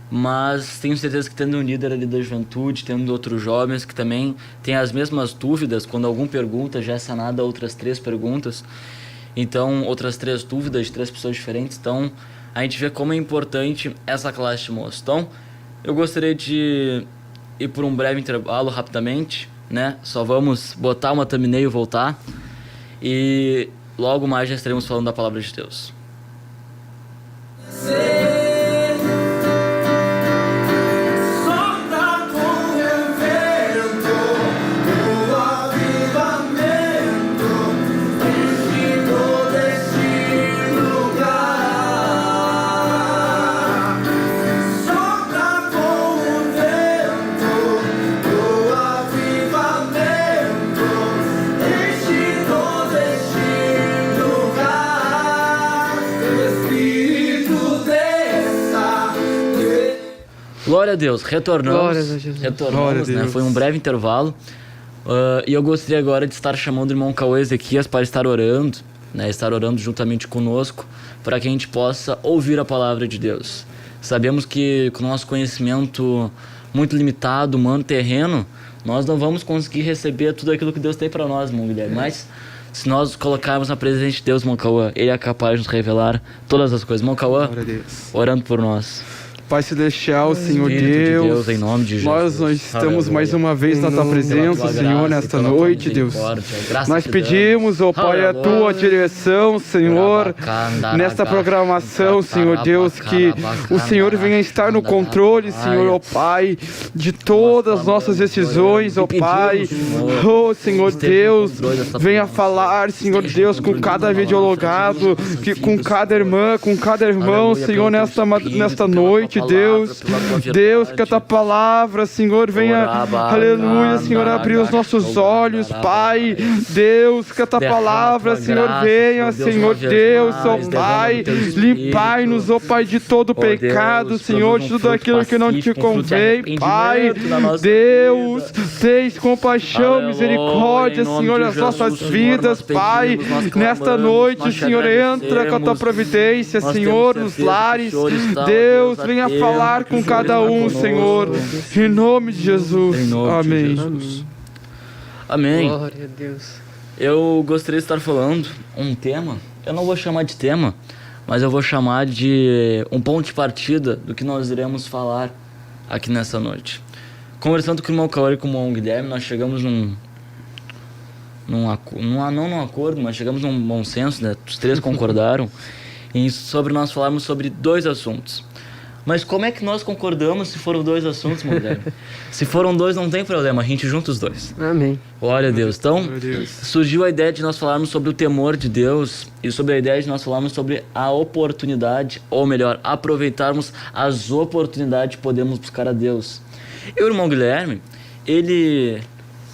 Mas tenho certeza que tendo um líder ali da juventude, tendo outros jovens que também têm as mesmas dúvidas, quando algum pergunta já é sanada outras 3 perguntas, então outras 3 dúvidas de 3 pessoas diferentes, então a gente vê como é importante essa classe de moço. Então eu gostaria de ir por um breve intervalo rapidamente, né? Só vamos botar uma thumbnail e voltar, e logo mais já estaremos falando da palavra de Deus. Glória a Deus, retornamos, né? Foi um breve intervalo, e eu gostaria agora de estar chamando o irmão Cauê Ezequias para estar orando, né? Estar orando juntamente conosco, para que a gente possa ouvir a palavra de Deus. Sabemos que com o nosso conhecimento muito limitado, humano, terreno, nós não vamos conseguir receber tudo aquilo que Deus tem para nós, irmão Guilherme, mas se nós colocarmos na presença de Deus, irmão Cauê, Ele é capaz de nos revelar todas as coisas. Irmão Cauê, orando por nós. Pai Celestial, Senhor Deus, em nome de Jesus. nós estamos mais uma vez na Tua presença, Senhor, nesta noite, Deus. Nós pedimos, ó Pai, a Tua direção, Senhor, nesta programação, Senhor Deus, que o Senhor venha estar no controle, Senhor, ó Pai, de todas as nossas decisões, ó Pai. Oh, Senhor Deus, venha falar, Senhor Deus, com cada videologado, com cada irmã, com cada irmão, Senhor, nesta noite, Deus, que a Tua palavra, Senhor, venha, aleluia, Senhor, abrir os nossos olhos, Pai. Deus, que a Tua palavra, Senhor, venha, Senhor Deus, ó Pai, limpai-nos, ó Pai, de todo pecado, Senhor, de tudo aquilo que não Te convém, Pai. Deus, tens compaixão, misericórdia, Senhor, nas nossas vidas, Pai. Nesta noite, Senhor, entra com a Tua providência, Senhor, nos lares. Deus, venha falar com cada um, Senhor, em nome de Jesus. Amém. Amém. Glória a Deus. Eu gostaria de estar falando um tema, eu não vou chamar de tema, mas eu vou chamar de um ponto de partida do que nós iremos falar aqui nessa noite. Conversando com o irmão Cauê e com o irmão Guilherme, nós chegamos não num acordo, mas chegamos num bom senso, né? Os 3 concordaram sobre nós falarmos sobre 2 assuntos. Mas como é que nós concordamos se foram 2 assuntos, meu Guilherme? Se foram 2, não tem problema, a gente junta os 2. Amém. Glória a Deus. Então, surgiu a ideia de nós falarmos sobre o temor de Deus e sobre a ideia de nós falarmos sobre a oportunidade, ou melhor, aproveitarmos as oportunidades que podemos buscar a Deus. E o irmão Guilherme, ele,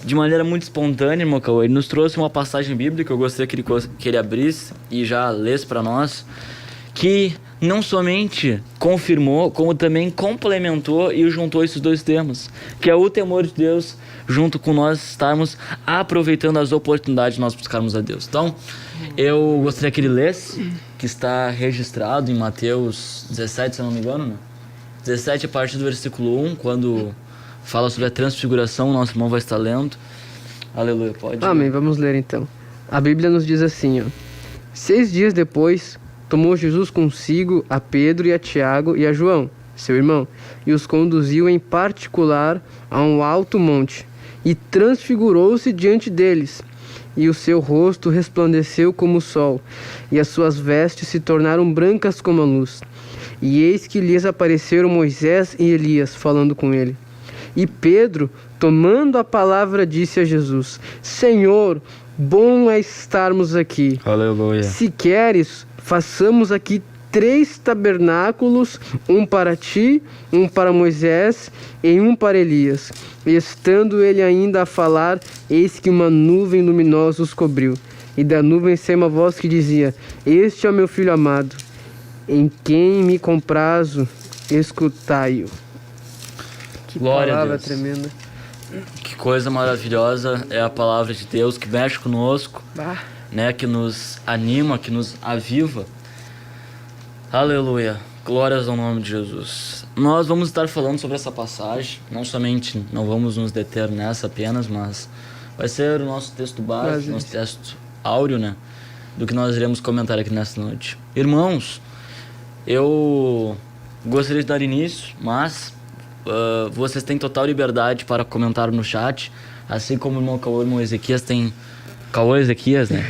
de maneira muito espontânea, irmão Cauê, ele nos trouxe uma passagem bíblica, eu gostaria que ele abrisse e já lesse para nós, que não somente confirmou, como também complementou e juntou esses 2 termos, que é o temor de Deus, junto com nós estarmos aproveitando as oportunidades de nós buscarmos a Deus. Então, eu gostaria que ele lesse, que está registrado em Mateus 17, se eu não me engano, né? 17, a partir do versículo 1, quando fala sobre a transfiguração, nosso irmão vai estar lendo. Aleluia, pode. Amém, vamos ler então. A Bíblia nos diz assim, ó: 6 dias depois, tomou Jesus consigo a Pedro e a Tiago e a João, seu irmão, e os conduziu em particular a um alto monte, e transfigurou-se diante deles. E o seu rosto resplandeceu como o sol, e as suas vestes se tornaram brancas como a luz. E eis que lhes apareceram Moisés e Elias, falando com ele. E Pedro, tomando a palavra, disse a Jesus: Senhor, bom é estarmos aqui. Aleluia. Se queres, façamos aqui 3 tabernáculos, um para ti, um para Moisés e um para Elias. E estando ele ainda a falar, eis que uma nuvem luminosa os cobriu. E da nuvem saiu uma voz que dizia: Este é o meu filho amado, em quem me comprazo, escutai-o. Que Glória palavra a Deus. tremenda. Que coisa maravilhosa é a palavra de Deus que mexe conosco, né? Que nos anima, que nos aviva. Aleluia. Glórias ao nome de Jesus. Nós vamos estar falando sobre essa passagem, não vamos nos deter nessa apenas, mas vai ser o nosso texto base, nosso texto áureo, né? Do que nós iremos comentar aqui nessa noite. Irmãos, eu gostaria de dar início, mas vocês têm total liberdade para comentar no chat, assim como o irmão Cauã e o irmão Ezequias tem... Cauã Ezequias, né?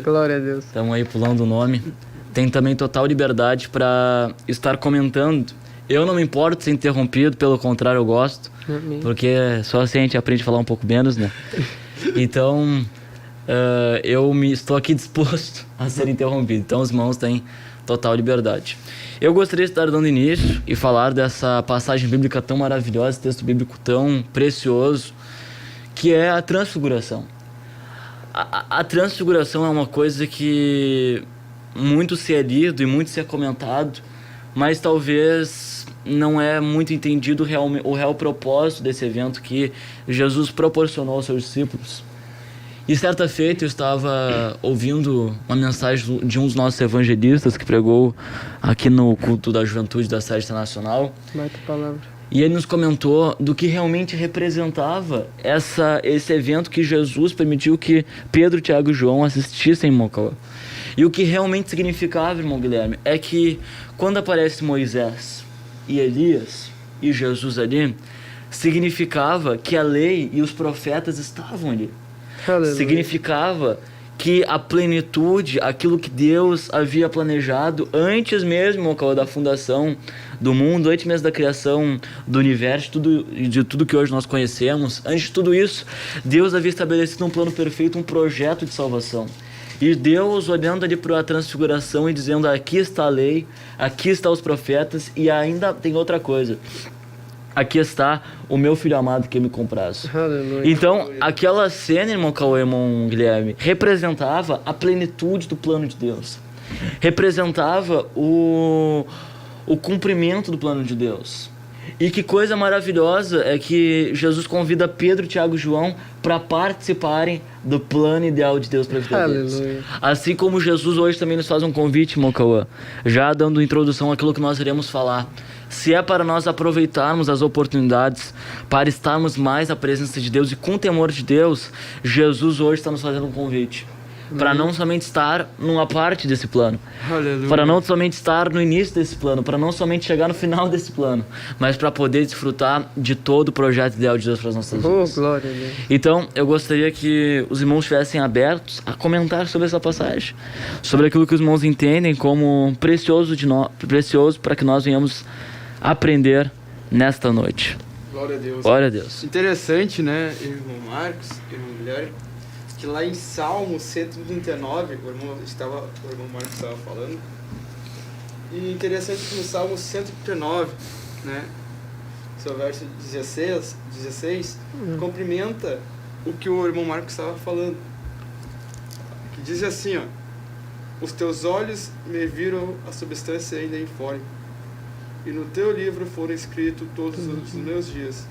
Glória a Deus. Estamos aí pulando o nome. Tem também total liberdade para estar comentando. Eu não me importo de ser interrompido, pelo contrário, eu gosto. Amém. Porque só assim a gente aprende a falar um pouco menos, né? Então, estou aqui disposto a ser interrompido. Então, os irmãos têm total liberdade. Eu gostaria de estar dando início e falar dessa passagem bíblica tão maravilhosa, esse texto bíblico tão precioso, que é a transfiguração. A transfiguração é uma coisa que muito se é lido e muito se é comentado, mas talvez não é muito entendido o real propósito desse evento que Jesus proporcionou aos seus discípulos. E certa feita eu estava ouvindo uma mensagem de um dos nossos evangelistas que pregou aqui no culto da juventude da sede internacional. Marca a palavra. E ele nos comentou do que realmente representava esse evento que Jesus permitiu que Pedro, Tiago e João assistissem em Mocauã. E o que realmente significava, irmão Guilherme, é que quando aparece Moisés e Elias e Jesus ali, significava que a lei e os profetas estavam ali. Aleluia. Significava que a plenitude, aquilo que Deus havia planejado antes mesmo da fundação do mundo, antes mesmo da criação do universo, de tudo que hoje nós conhecemos, antes de tudo isso, Deus havia estabelecido um plano perfeito, um projeto de salvação. E Deus olhando ali para a transfiguração e dizendo: aqui está a lei, aqui estão os profetas, e ainda tem outra coisa. Aqui está o meu filho amado que me compraz. Aleluia. Então, aquela cena, irmão Cauê, irmão Guilherme, representava a plenitude do plano de Deus. Representava o cumprimento do plano de Deus. E que coisa maravilhosa é que Jesus convida Pedro, Tiago e João para participarem do plano ideal de Deus para a vida deles. Assim como Jesus hoje também nos faz um convite, irmão Cauã, já dando introdução àquilo que nós iremos falar. Se é para nós aproveitarmos as oportunidades, para estarmos mais na presença de Deus e com temor de Deus, Jesus hoje está nos fazendo um convite. Para não somente estar numa parte desse plano, para não somente estar no início desse plano, para não somente chegar no final desse plano, mas para poder desfrutar de todo o projeto ideal de Deus para as nossas vidas. Glória a Deus. Então, eu gostaria que os irmãos estivessem abertos a comentar sobre essa passagem, sobre aquilo que os irmãos entendem como precioso para que nós venhamos aprender nesta noite. Glória a Deus. Glória a Deus. Interessante, né, irmão Marcos, irmão Guilherme, que lá em Salmo 139, o irmão Marcos estava falando, e interessante que no Salmo 139, né, seu verso 16 cumprimenta o que o irmão Marcos estava falando, que diz assim, ó: os teus olhos me viram a substância ainda informe, e no teu livro foram escritos todos os meus dias,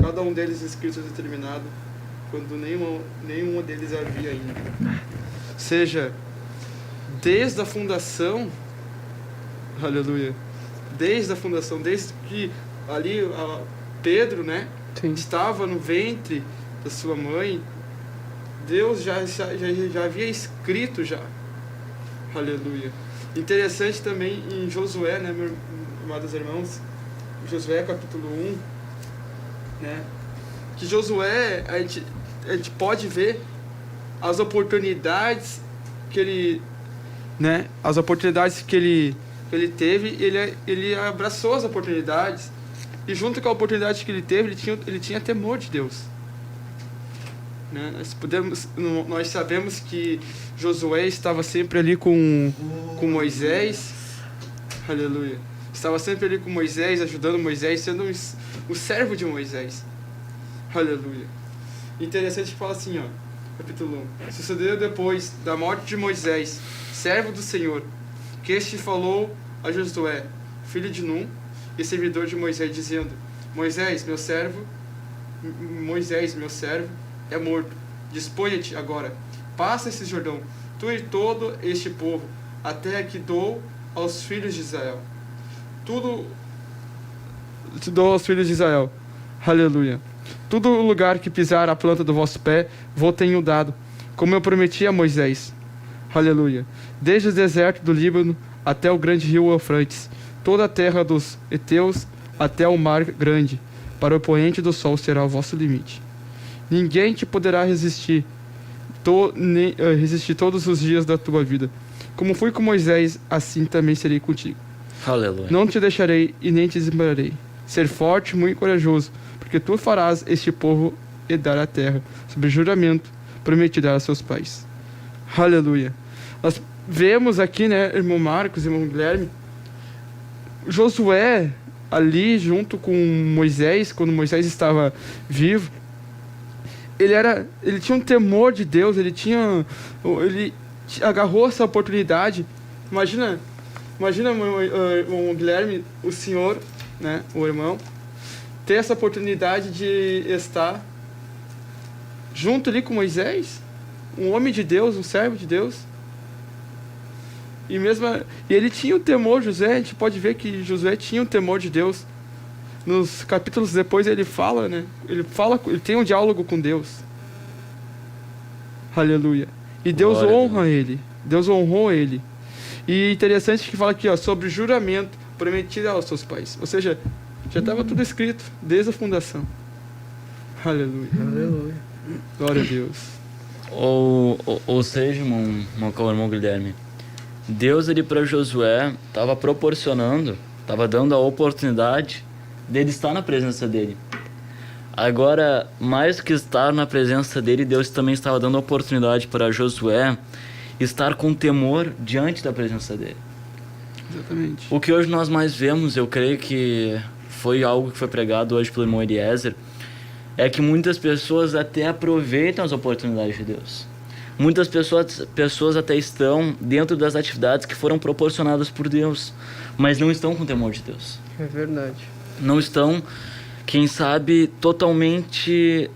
cada um deles escrito determinado, quando nenhum deles havia ainda. Ou seja, desde a fundação, aleluia, desde a fundação, desde que ali Pedro, né, estava no ventre da sua mãe, Deus já havia escrito já, aleluia. Interessante também em Josué, né, meus amados irmãos, Josué capítulo 1, né, que Josué, a gente pode ver as oportunidades que ele, né, as oportunidades que ele teve, ele abraçou as oportunidades, e junto com a oportunidade que ele teve, ele tinha temor de Deus, né? Nós sabemos que Josué estava sempre ali com Moisés, aleluia, estava sempre ali com Moisés, ajudando Moisés, sendo o servo de Moisés, aleluia. Interessante que fala assim, ó, capítulo 1: sucedeu depois da morte de Moisés, servo do Senhor, que este falou a Josué, filho de Num, e servidor de Moisés, dizendo: Moisés, meu servo, é morto. Disponha-te agora, passa esse Jordão, tu e todo este povo, até que dou aos filhos de Israel. tudo te dou aos filhos de Israel. Aleluia. Todo lugar que pisar a planta do vosso pé, vou tenho dado, como eu prometi a Moisés. Aleluia. Desde o deserto do Líbano até o grande rio Eufrates, toda a terra dos heteus até o mar grande, para o poente do sol será o vosso limite. Ninguém te poderá resistir todos os dias da tua vida. Como fui com Moisés, assim também serei contigo. Aleluia. Não te deixarei e nem te desampararei. Ser forte e muito corajoso, porque tu farás este povo herdar a terra, sob juramento prometido a seus pais. Aleluia. Nós vemos aqui, né, irmão Marcos, irmão Guilherme, Josué ali junto com Moisés, quando Moisés estava vivo, ele tinha um temor de Deus, ele agarrou essa oportunidade. Imagina, irmão Guilherme, o senhor, né, o irmão, ter essa oportunidade de estar junto ali com Moisés, um homem de Deus, um servo de Deus. E ele tinha o temor, Josué, a gente pode ver que Josué tinha o temor de Deus. Nos capítulos depois ele fala, né? Ele tem um diálogo com Deus. Aleluia. E Deus honra ele. Deus honrou ele. E interessante que fala aqui, ó, sobre juramento prometido aos seus pais. Ou seja, já estava tudo escrito desde a fundação. Aleluia. Aleluia. Glória a Deus. Ou seja, irmão Guilherme, Deus ali para Josué estava proporcionando, estava dando a oportunidade dele estar na presença dele. Agora, mais que estar na presença dele, Deus também estava dando a oportunidade para Josué estar com temor diante da presença dele. Exatamente. O que hoje nós mais vemos, eu creio que foi algo que foi pregado hoje pelo irmão Eliezer, é que muitas pessoas até aproveitam as oportunidades de Deus. Muitas pessoas até estão dentro das atividades que foram proporcionadas por Deus, mas não estão com temor de Deus. É verdade. Não estão, quem sabe, totalmente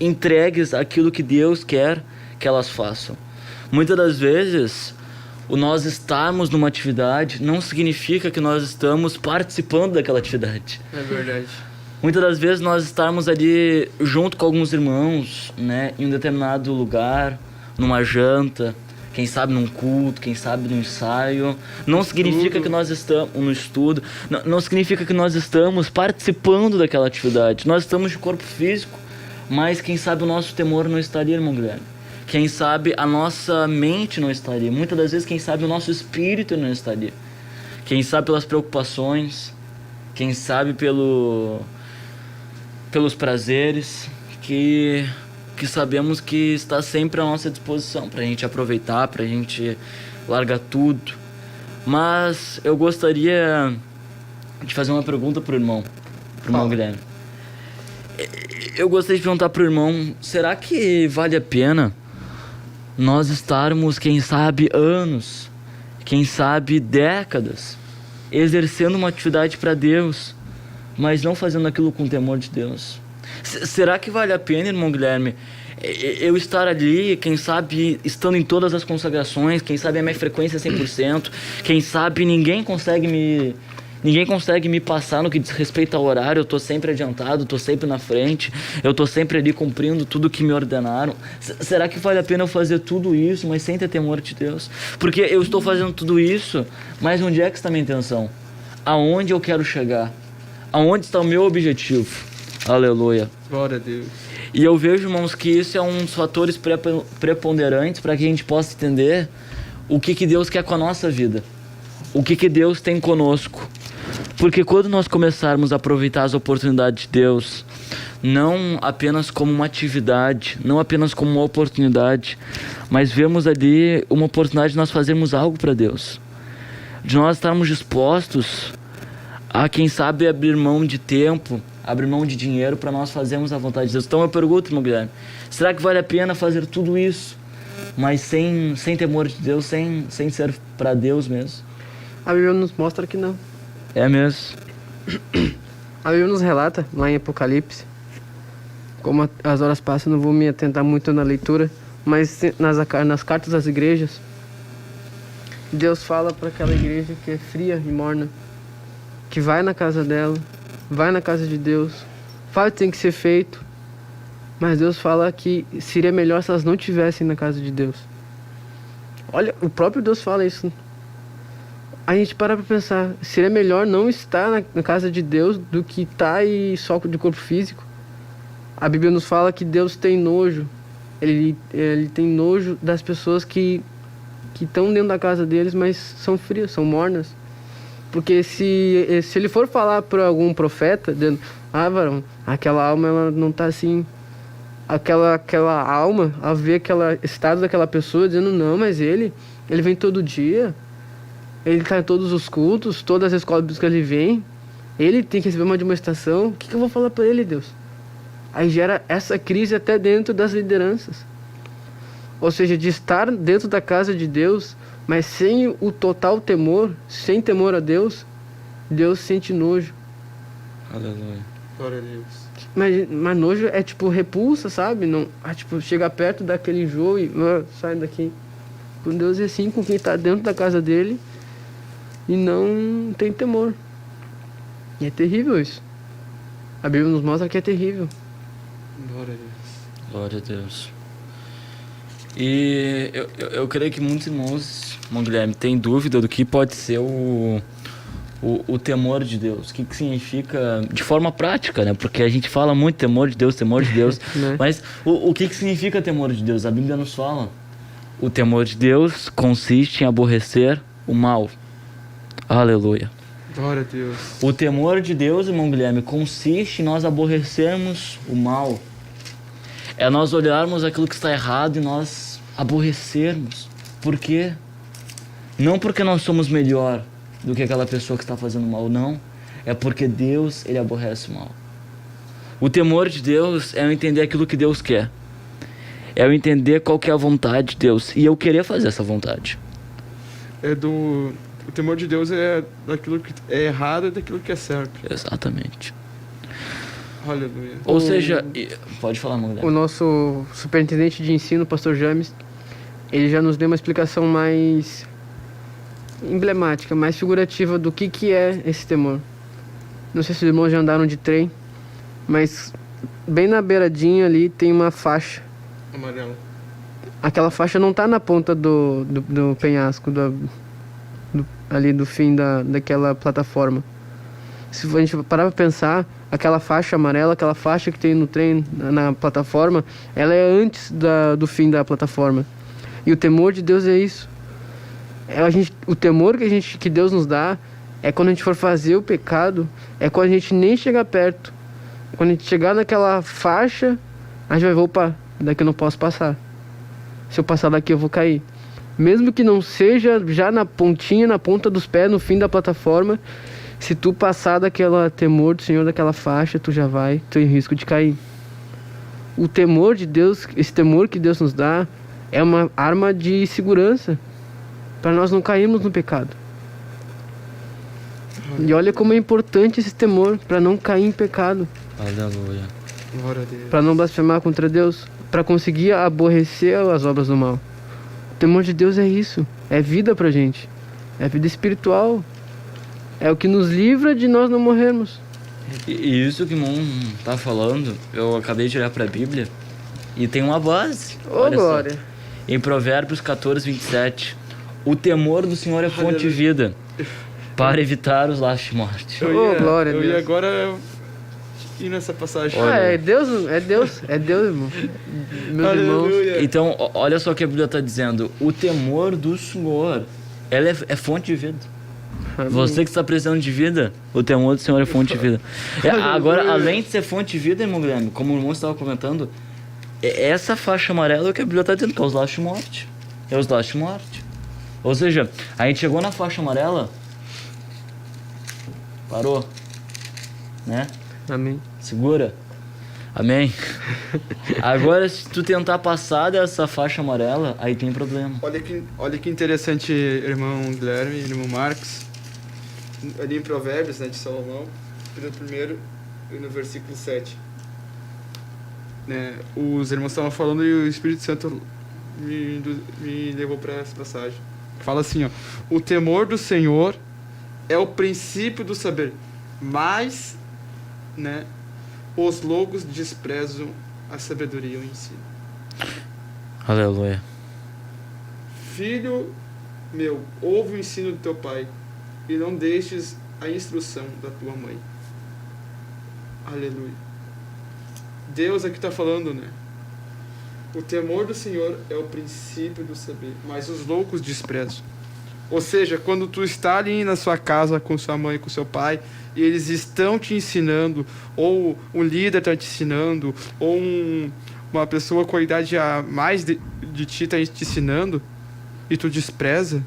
entregues àquilo que Deus quer que elas façam. Muitas das vezes, o nós estarmos numa atividade não significa que nós estamos participando daquela atividade. É verdade. Muitas das vezes nós estarmos ali junto com alguns irmãos, né, em um determinado lugar, numa janta, quem sabe num culto, quem sabe num ensaio, não significa que nós estamos no estudo, não significa que nós estamos participando daquela atividade. Nós estamos de corpo físico, mas quem sabe o nosso temor não estaria, irmão Guilherme. Quem sabe a nossa mente não estaria. Muitas das vezes, quem sabe o nosso espírito não estaria. Quem sabe pelas preocupações, quem sabe pelos prazeres que sabemos que está sempre à nossa disposição para a gente aproveitar, para a gente largar tudo. Mas eu gostaria de fazer uma pergunta pro irmão Guilherme. Eu gostaria de perguntar pro irmão, será que vale a pena nós estarmos, quem sabe, anos, quem sabe, décadas, exercendo uma atividade para Deus, mas não fazendo aquilo com temor de Deus? Será que vale a pena, irmão Guilherme, eu estar ali, quem sabe, estando em todas as consagrações, quem sabe a minha frequência é 100%, quem sabe ninguém consegue me passar no que diz respeito ao horário, eu estou sempre adiantado, estou sempre na frente, eu estou sempre ali cumprindo tudo que me ordenaram. Será que vale a pena eu fazer tudo isso, mas sem ter temor de Deus? Porque eu estou fazendo tudo isso, mas onde é que está a minha intenção? Aonde eu quero chegar? Aonde está o meu objetivo? Aleluia. Glória a Deus. E eu vejo, irmãos, que isso é um dos fatores preponderantes para que a gente possa entender o que Deus quer com a nossa vida. O que Deus tem conosco. Porque quando nós começarmos a aproveitar as oportunidades de Deus, não apenas como uma atividade, não apenas como uma oportunidade, mas vemos ali uma oportunidade de nós fazermos algo para Deus. De nós estarmos dispostos a, quem sabe, abrir mão de tempo, abrir mão de dinheiro para nós fazermos a vontade de Deus. Então eu pergunto, irmão Guilherme, será que vale a pena fazer tudo isso, mas sem temor de Deus, sem ser para Deus mesmo? A Bíblia nos mostra que não. É mesmo. A Bíblia nos relata, lá em Apocalipse, como as horas passam, não vou me atentar muito na leitura, mas nas cartas das igrejas, Deus fala para aquela igreja que é fria e morna. que vai na casa dela, vai na casa de Deus, faz o que tem que ser feito, mas Deus fala que seria melhor se elas não estivessem na casa de Deus. Olha, o próprio Deus fala isso. A gente para pra pensar, seria melhor não estar na casa de Deus do que estar aí só de corpo físico. A Bíblia nos fala que Deus tem nojo. Ele tem nojo das pessoas que estão dentro da casa deles, mas são frias, são mornas. Porque se ele for falar para algum profeta, dizendo, varão, aquela alma ela não está assim. Aquela alma, ao ver aquele estado daquela pessoa, dizendo, não, mas ele vem todo dia, ele está em todos os cultos, todas as escolas bíblicas ele vem, ele tem que receber uma admoestação, o que eu vou falar para ele, Deus? Aí gera essa crise até dentro das lideranças. Ou seja, de estar dentro da casa de Deus, mas sem o total temor, sem temor a Deus, Deus sente nojo. Aleluia. Glória a Deus. Mas nojo é tipo repulsa, sabe? Não, tipo, chega perto daquele enjoo e sai daqui. Com Deus é assim, com quem está dentro da casa dele e não tem temor. E é terrível isso. A Bíblia nos mostra que é terrível. Glória a Deus. Glória a Deus. E eu creio que muitos irmãos, irmão Guilherme, têm dúvida do que pode ser o temor de Deus. O que significa de forma prática, né? Porque a gente fala muito temor de Deus, Né? mas o que significa temor de Deus? A Bíblia nos fala. O temor de Deus consiste em aborrecer o mal. Aleluia. Glória a Deus. O temor de Deus, irmão Guilherme, consiste em nós aborrecermos o mal. É nós olharmos aquilo que está errado e nós aborrecermos. Por quê? Não porque nós somos melhor do que aquela pessoa que está fazendo mal, não. É porque Deus, Ele aborrece o mal. O temor de Deus é eu entender aquilo que Deus quer. É eu entender qual que é a vontade de Deus. E eu querer fazer essa vontade. O temor de Deus é daquilo que é errado e daquilo que é certo. Exatamente. Aleluia. Ou seja, pode falar, Magda. O nosso superintendente de ensino, o pastor James, ele já nos deu uma explicação mais emblemática, mais figurativa do que é esse temor. Não sei se os irmãos já andaram de trem, mas bem na beiradinha ali tem uma faixa. Amarela. Aquela faixa não está na ponta do penhasco, ali do fim daquela plataforma. Se a gente parar para pensar, aquela faixa amarela, aquela faixa que tem no trem, na plataforma, ela é antes do fim da plataforma. E o temor de Deus é isso. O temor que Deus nos dá é quando a gente for fazer o pecado, é quando a gente nem chegar perto. Quando a gente chegar naquela faixa, a gente vai, opa, daqui eu não posso passar. Se eu passar daqui eu vou cair. Mesmo que não seja já na ponta dos pés, no fim da plataforma, se tu passar daquela temor do Senhor, daquela faixa, tu já vai ter risco de cair. O temor de Deus, esse temor que Deus nos dá, é uma arma de segurança para nós não cairmos no pecado. E olha como é importante esse temor para não cair em pecado. Aleluia. Glória a Deus. Para não blasfemar contra Deus, para conseguir aborrecer as obras do mal. O temor de Deus é isso, é vida pra gente, é vida espiritual, é o que nos livra de nós não morrermos. E isso que o irmão tá falando, eu acabei de olhar pra Bíblia e tem uma base. Ô, glória! Só. Em Provérbios 14, 27, o temor do Senhor é fonte de vida, para evitar os laços de morte. Glória a Deus. Eu ia agora ir nessa passagem. É Deus, irmão. Meus irmãos. Então, olha só o que a Bíblia está dizendo. O temor do Senhor, ela é fonte de vida. Amém. Você que está precisando de vida, o temor do Senhor é fonte de vida. Agora, além de ser fonte de vida, irmão Guilherme, como o irmão estava comentando, essa faixa amarela é o que a Bíblia está dizendo, que é os laços de morte. É os laços de morte. Ou seja, a gente chegou na faixa amarela, parou, né? Amém. Segura. Amém. Agora, se tu tentar passar dessa faixa amarela, aí tem problema. Olha que interessante, irmão Guilherme, irmão Marcos. Ali em Provérbios, né, de Salomão, no primeiro e no versículo 7. Né, os irmãos estavam falando e o Espírito Santo me levou para essa passagem. Fala assim, ó: o temor do Senhor é o princípio do saber, mas, né, os loucos desprezam a sabedoria e o ensino. Aleluia. Filho meu, ouve o ensino do teu pai e não deixes a instrução da tua mãe. Aleluia. Deus aqui está falando, né? O temor do Senhor é o princípio do saber, mas os loucos desprezam. Ou seja, quando tu está ali na sua casa com sua mãe, com seu pai, e eles estão te ensinando, ou o líder está te ensinando, ou uma pessoa com a idade a mais de ti está te ensinando, e tu despreza,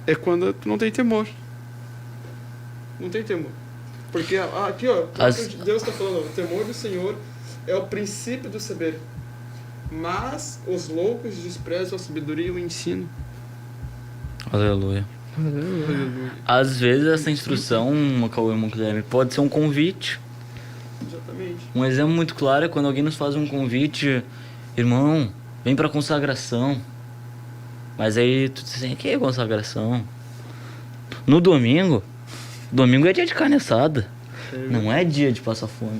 é quando tu não tem temor. Não tem temor. Porque aqui, ó, Deus está falando, o temor do Senhor é o princípio do saber, mas os loucos desprezam a sabedoria e o ensino. Aleluia. Aleluia. Às vezes essa instrução, Guilherme, pode ser um convite. Exatamente. Um exemplo muito claro é quando alguém nos faz um convite, irmão, vem pra consagração. Mas aí tu diz assim, que é consagração? No domingo é dia de carne assada, não é dia de passar fome.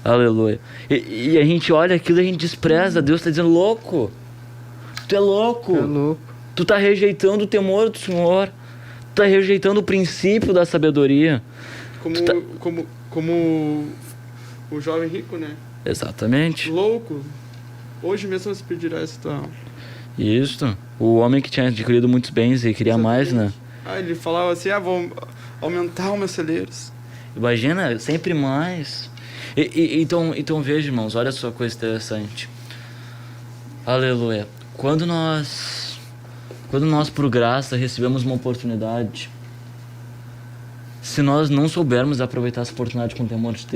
Aleluia. E a gente olha aquilo e a gente despreza. Deus está dizendo, louco, tu é louco. É louco. Tu tá rejeitando o temor do Senhor. Tu tá rejeitando o princípio da sabedoria. Como o jovem rico, né? Exatamente. Louco. Hoje mesmo se pedirá essa tua alma. Isso. O homem que tinha adquirido muitos bens e queria mais, né? Ele falava assim, vou aumentar os meus celeiros. Imagina, sempre mais. Então veja, irmãos, olha só coisa interessante. Aleluia. Quando nós, por graça, recebemos uma oportunidade, se nós não soubermos aproveitar essa oportunidade com o temor de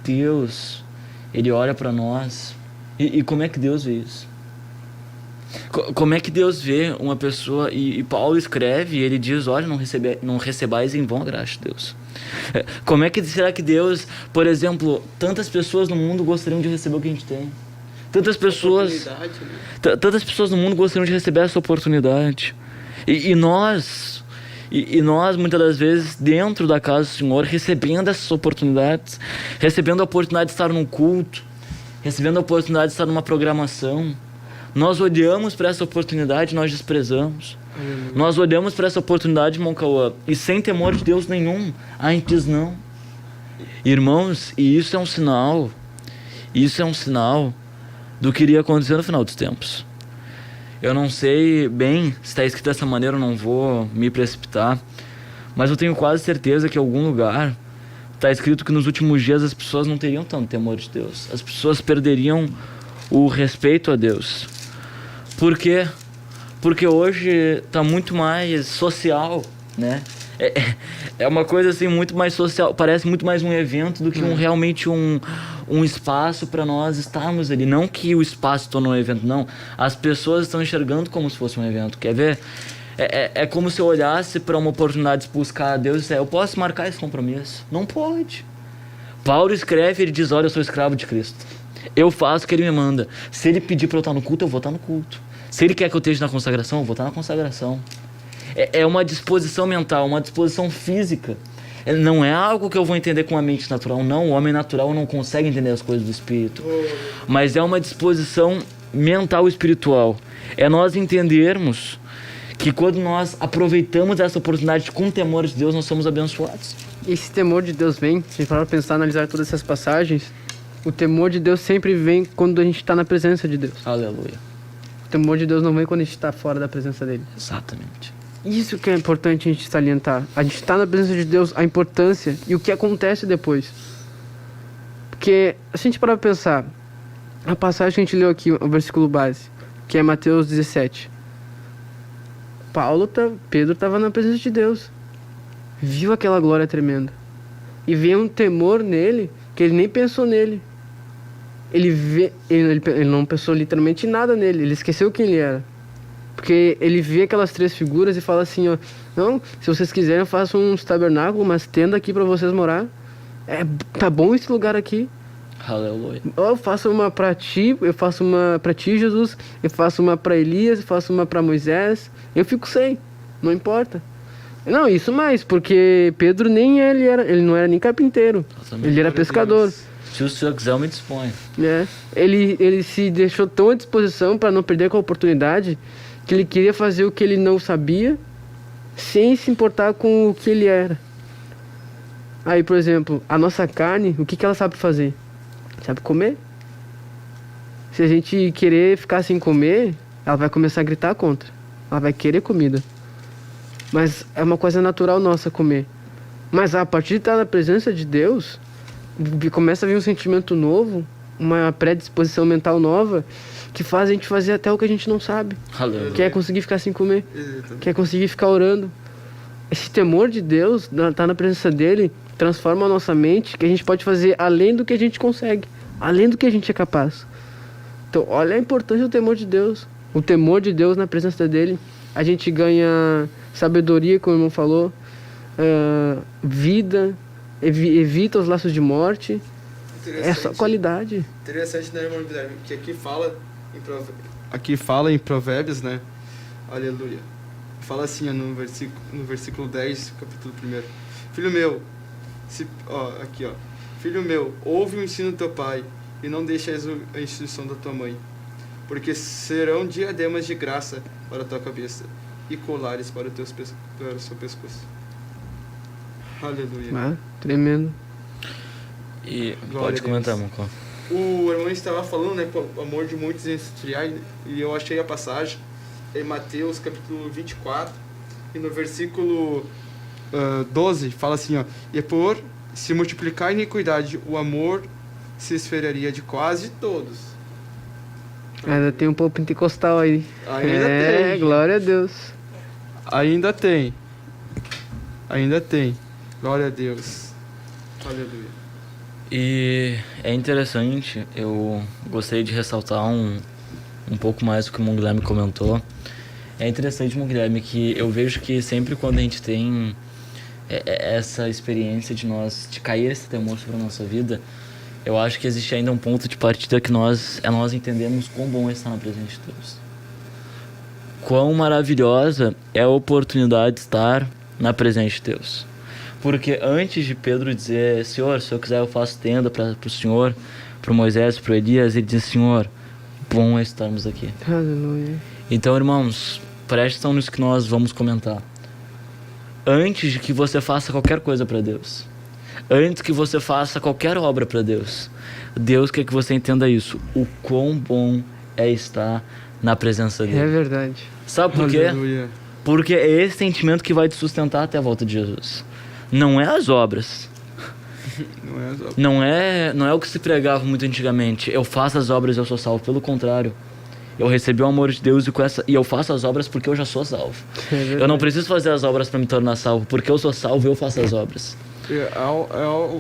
Deus, Ele olha para nós. E como é que Deus vê isso? Como é que Deus vê uma pessoa, e Paulo escreve, e ele diz, olha, não recebais em vão a graça de Deus. Como é que será que Deus, por exemplo, tantas pessoas no mundo gostariam de receber o que a gente tem? Tantas pessoas no mundo gostariam de receber essa oportunidade. E nós, muitas das vezes, dentro da casa do Senhor, recebendo essas oportunidades, recebendo a oportunidade de estar num culto, recebendo a oportunidade de estar numa programação, nós olhamos para essa oportunidade e nós desprezamos. Nós olhamos para essa oportunidade, irmão Cauã, e sem temor de Deus nenhum, a gente diz não. Irmãos, e isso é um sinal do que iria acontecer no final dos tempos. Eu não sei bem se está escrito dessa maneira, eu não vou me precipitar, mas eu tenho quase certeza que em algum lugar está escrito que nos últimos dias as pessoas não teriam tanto temor de Deus. As pessoas perderiam o respeito a Deus. Por quê? Porque hoje está muito mais social, né? É uma coisa assim muito mais social, parece muito mais um evento do que realmente um espaço para nós estarmos ali. Não que o espaço tornou um evento, não. As pessoas estão enxergando como se fosse um evento. Quer ver? É como se eu olhasse para uma oportunidade de buscar a Deus e disser, eu posso marcar esse compromisso? Não pode. Paulo escreve, ele diz, olha, eu sou escravo de Cristo. Eu faço o que ele me manda. Se ele pedir para eu estar no culto, eu vou estar no culto. Se ele quer que eu esteja na consagração, eu vou estar na consagração. É uma disposição mental, uma disposição física. Não é algo que eu vou entender com a mente natural, não. O homem natural não consegue entender as coisas do Espírito. Mas é uma disposição mental e espiritual. É nós entendermos que quando nós aproveitamos essa oportunidade com o temor de Deus, nós somos abençoados. E esse temor de Deus vem, se a gente for pensar, analisar todas essas passagens, o temor de Deus sempre vem quando a gente está na presença de Deus. Aleluia. O temor de Deus não vem quando a gente está fora da presença dele. Exatamente. Isso que é importante a gente salientar. A gente está na presença de Deus, a importância e o que acontece depois. Porque, se a gente parar para pensar, a passagem que a gente leu aqui, o versículo base, que é Mateus 17. Pedro estava na presença de Deus. Viu aquela glória tremenda. E veio um temor nele, que ele nem pensou nele. Ele não pensou literalmente em nada nele, ele esqueceu quem ele era. Porque ele vê aquelas três figuras e fala assim, ó, não, se vocês quiserem eu faço uns tabernáculos, umas tendas aqui para vocês morar. Tá bom esse lugar aqui. Aleluia. Eu faço uma para ti, eu faço uma para ti, Jesus, eu faço uma para Elias, eu faço uma para Moisés. Eu fico sem, não importa. Não, isso mais, porque Pedro ele não era nem carpinteiro. Ele era pescador. Se o senhor quiser, eu me disponho. Ele se deixou tão à disposição para não perder com a oportunidade que ele queria fazer o que ele não sabia sem se importar com o que ele era. Aí, por exemplo, a nossa carne, o que ela sabe fazer? Sabe comer. Se a gente querer ficar sem comer, ela vai começar a gritar contra. Ela vai querer comida. Mas é uma coisa natural nossa comer. Mas a partir de estar na presença de Deus, começa a vir um sentimento novo, uma predisposição mental nova, que faz a gente fazer até o que a gente não sabe. Que é conseguir ficar sem comer. Que é conseguir ficar orando. Esse temor de Deus, estar na presença dele, transforma a nossa mente, que a gente pode fazer além do que a gente consegue. Além do que a gente é capaz. Então, olha a importância do temor de Deus. O temor de Deus na presença dele. A gente ganha sabedoria, como o irmão falou, vida, evita os laços de morte. É só qualidade. Interessante, né, irmão Guilherme? Que aqui fala em Provérbios, né? Aleluia. Fala assim, no versículo 10, capítulo 1. Filho meu, Filho meu, ouve o ensino do teu pai e não deixes a instrução da tua mãe, porque serão diademas de graça para a tua cabeça e colares para o seu pescoço. Aleluia. Tremendo. E pode comentar, Moncó. O irmão estava falando, né, o amor de muitos industriais, e eu achei a passagem em Mateus capítulo 24, e no versículo 12 fala assim, e por se multiplicar a iniquidade, o amor se esfriaria de quase todos. Ainda tem um pouco pentecostal aí. Ainda tem. Glória a Deus. Ainda tem. Glória a Deus. Aleluia. E é interessante, eu gostaria de ressaltar um pouco mais do que o irmão Guilherme comentou. É interessante, irmão Guilherme, que eu vejo que sempre quando a gente tem essa experiência de cair esse temor sobre a nossa vida, eu acho que existe ainda um ponto de partida que nós entendemos quão bom é estar na presença de Deus. Quão maravilhosa é a oportunidade de estar na presença de Deus. Porque antes de Pedro dizer, Senhor, se eu quiser eu faço tenda para o Senhor, para o Moisés, para o Elias, ele diz, Senhor, bom é estarmos aqui. Aleluia. Então, irmãos, prestem atenção nisso que nós vamos comentar. Antes de que você faça qualquer coisa para Deus, antes que você faça qualquer obra para Deus, Deus quer que você entenda isso, o quão bom é estar na presença dele. É verdade. Sabe por quê? Aleluia. Porque é esse sentimento que vai te sustentar até a volta de Jesus. Não é as obras. Não é o que se pregava muito antigamente. Eu faço as obras e eu sou salvo. Pelo contrário. Eu recebi o amor de Deus e eu faço as obras porque eu já sou salvo. Eu não preciso fazer as obras para me tornar salvo. Porque eu sou salvo, eu faço as obras.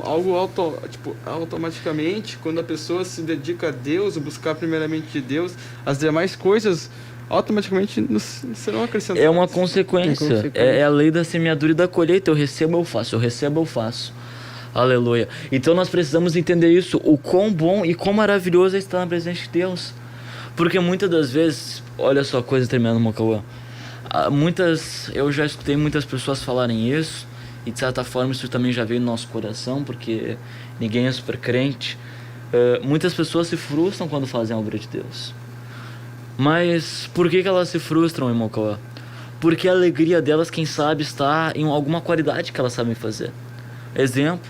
Algo automaticamente, quando a pessoa se dedica a Deus, buscar primeiramente de Deus, as demais coisas automaticamente serão acrescentadas. É uma consequência. É a lei da semeadura e da colheita. Eu recebo, eu faço. Aleluia. Então nós precisamos entender isso. O quão bom e quão maravilhoso é estar na presença de Deus. Porque muitas das vezes, olha só a coisa tremenda, Mocauã. Eu já escutei muitas pessoas falarem isso. E de certa forma isso também já veio no nosso coração. Porque ninguém é super crente. Muitas pessoas se frustram quando fazem a obra de Deus. Mas por que elas se frustram, irmão Cauã? Porque a alegria delas, quem sabe, está em alguma qualidade que elas sabem fazer. Exemplo,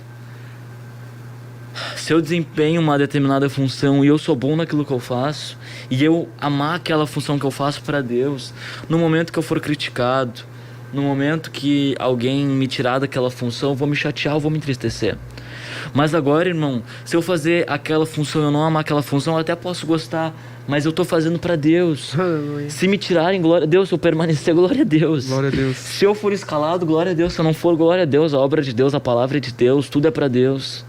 se eu desempenho uma determinada função e eu sou bom naquilo que eu faço, e eu amar aquela função que eu faço para Deus, no momento que eu for criticado, no momento que alguém me tirar daquela função, eu vou me chatear, eu vou me entristecer. Mas agora, irmão, se eu fazer aquela função e eu não amar aquela função, eu até posso gostar, mas eu estou fazendo para Deus. Aleluia. Se me tirarem, glória a Deus. Se eu permanecer, glória a Deus. Glória a Deus. Se eu for escalado, glória a Deus. Se eu não for, glória a Deus. A obra de Deus, a palavra de Deus, tudo é para Deus.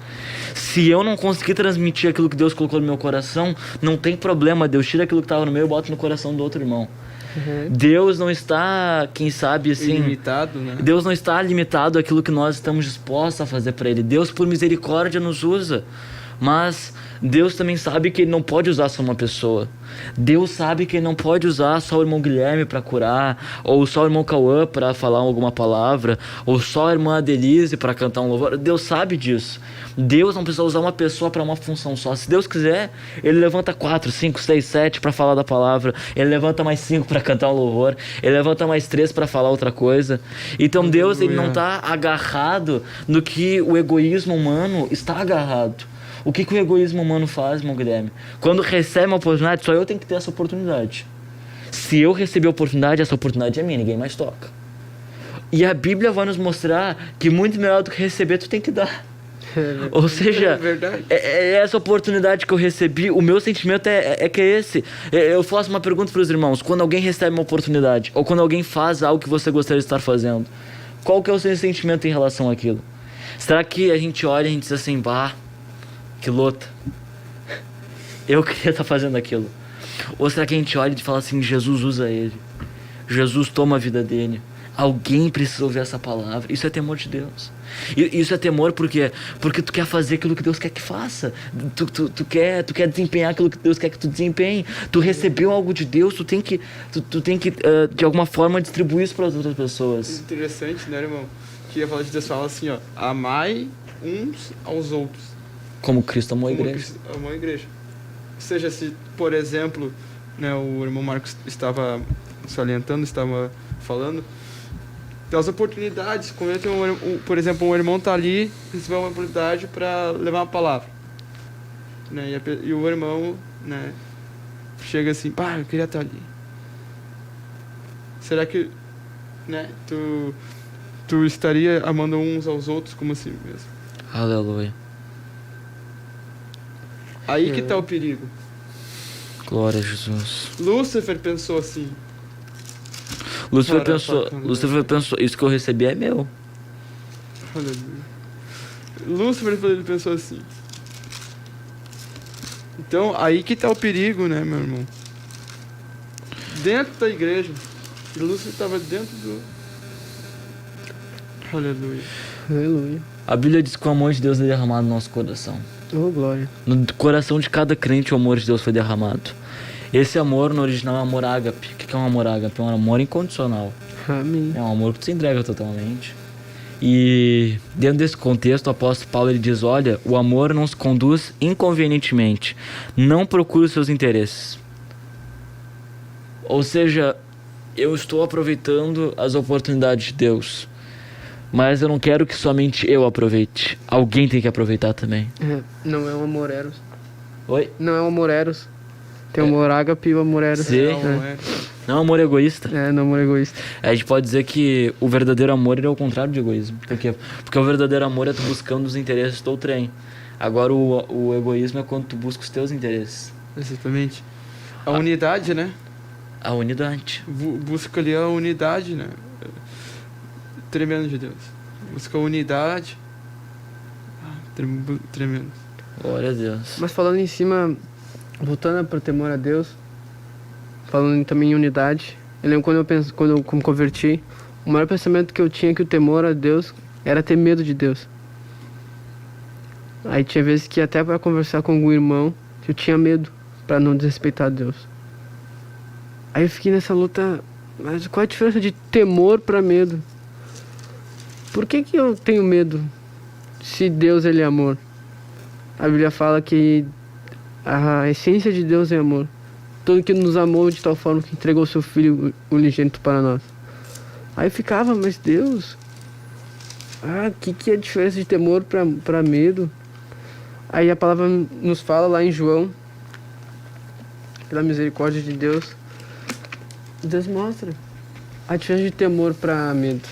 Se eu não conseguir transmitir aquilo que Deus colocou no meu coração, não tem problema. Deus tira aquilo que estava no meu e bota no coração do outro irmão. Uhum. Deus não está, quem sabe, assim... Limitado, né? Deus não está limitado àquilo que nós estamos dispostos a fazer para Ele. Deus, por misericórdia, nos usa. Mas Deus também sabe que Ele não pode usar só uma pessoa. Deus sabe que Ele não pode usar só o irmão Guilherme para curar, ou só o irmão Cauã para falar alguma palavra, ou só a irmã Adelise para cantar um louvor. Deus sabe disso. Deus não precisa usar uma pessoa para uma função só. Se Deus quiser, Ele levanta 4, 5, 6, 7 para falar da palavra. Ele levanta mais 5 para cantar um louvor. Ele levanta mais 3 para falar outra coisa. Então Deus, Ele não está agarrado no que o egoísmo humano está agarrado. O que o egoísmo humano faz, irmão Guilherme? Quando recebe uma oportunidade, só eu tenho que ter essa oportunidade. Se eu receber a oportunidade, essa oportunidade é minha, ninguém mais toca. E a Bíblia vai nos mostrar que muito melhor do que receber, tu tem que dar. Ou seja, essa oportunidade que eu recebi, o meu sentimento é que é esse. Eu faço uma pergunta para os irmãos: quando alguém recebe uma oportunidade, ou quando alguém faz algo que você gostaria de estar fazendo, qual que é o seu sentimento em relação àquilo? Será que a gente olha e a gente diz assim, bah, que lota, eu queria estar fazendo aquilo? Ou será que a gente olha e fala assim, Jesus usa ele, Jesus toma a vida dele, alguém precisa ouvir essa palavra? Isso é temor de Deus. Isso é temor porque tu quer fazer aquilo que Deus quer que faça. Tu quer desempenhar aquilo que Deus quer que tu desempenhe. Tu recebeu algo de Deus, tu tem que de alguma forma distribuir isso para as outras pessoas. Interessante, né, irmão? Que a palavra de Deus fala assim, ó, amai uns aos outros. Como Cristo amou a igreja. Amou a igreja. Ou seja, se, por exemplo, né, o irmão Marcos estava salientando, estava falando das oportunidades. Quando por exemplo, um irmão está ali, recebeu uma oportunidade para levar uma palavra, né, e o irmão, né, chega assim, pá, eu queria estar ali. Será que, né, tu estaria amando uns aos outros como assim mesmo? Aleluia. Aí que está o perigo. Glória a Jesus. Lúcifer pensou assim. Lúcifer pensou, isso que eu recebi é meu. Lúcifer ele pensou assim. Então, aí que tá o perigo, né, meu irmão? Dentro da igreja. Lúcifer estava dentro do... Aleluia. Aleluia. A Bíblia diz que o amor de Deus é derramado no nosso coração. Oh, glória. No coração de cada crente o amor de Deus foi derramado. Esse amor no original é um amor ágape. O que é um amor ágape? É um amor incondicional. Amém. É um amor que tu se entrega totalmente. E dentro desse contexto, o apóstolo Paulo ele diz, olha, o amor não se conduz inconvenientemente. Não procura os seus interesses. Ou seja, eu estou aproveitando as oportunidades de Deus. Mas eu não quero que somente eu aproveite. Alguém tem que aproveitar também. Não é um amor eros. Oi? Não é um amor eros. Tem o amor ágape e o amor eros. Sim. Não é amor egoísta. Não é amor egoísta. A gente pode dizer que o verdadeiro amor é o contrário de egoísmo. Por quê? Porque o verdadeiro amor é tu buscando os interesses do outrem. Agora o egoísmo é quando tu busca os teus interesses. Exatamente. A unidade, né? A unidade. Busca ali a unidade, né? Tremendo de Deus. Busca a unidade. Tremendo. Glória a Deus. Mas falando em cima, voltando para o temor a Deus, falando também em unidade, eu lembro quando eu me converti, o maior pensamento que eu tinha que o temor a Deus era ter medo de Deus. Aí tinha vezes que até para conversar com algum irmão, eu tinha medo para não desrespeitar Deus. Aí eu fiquei nessa luta, mas qual é a diferença de temor para medo? Por que eu tenho medo se Deus ele é amor? A Bíblia fala que a essência de Deus é amor. Todo que nos amou de tal forma que entregou seu Filho unigênito para nós. Aí eu ficava, mas Deus, que é a diferença de temor para medo? Aí a palavra nos fala lá em João, pela misericórdia de Deus, Deus mostra a diferença de temor para medo.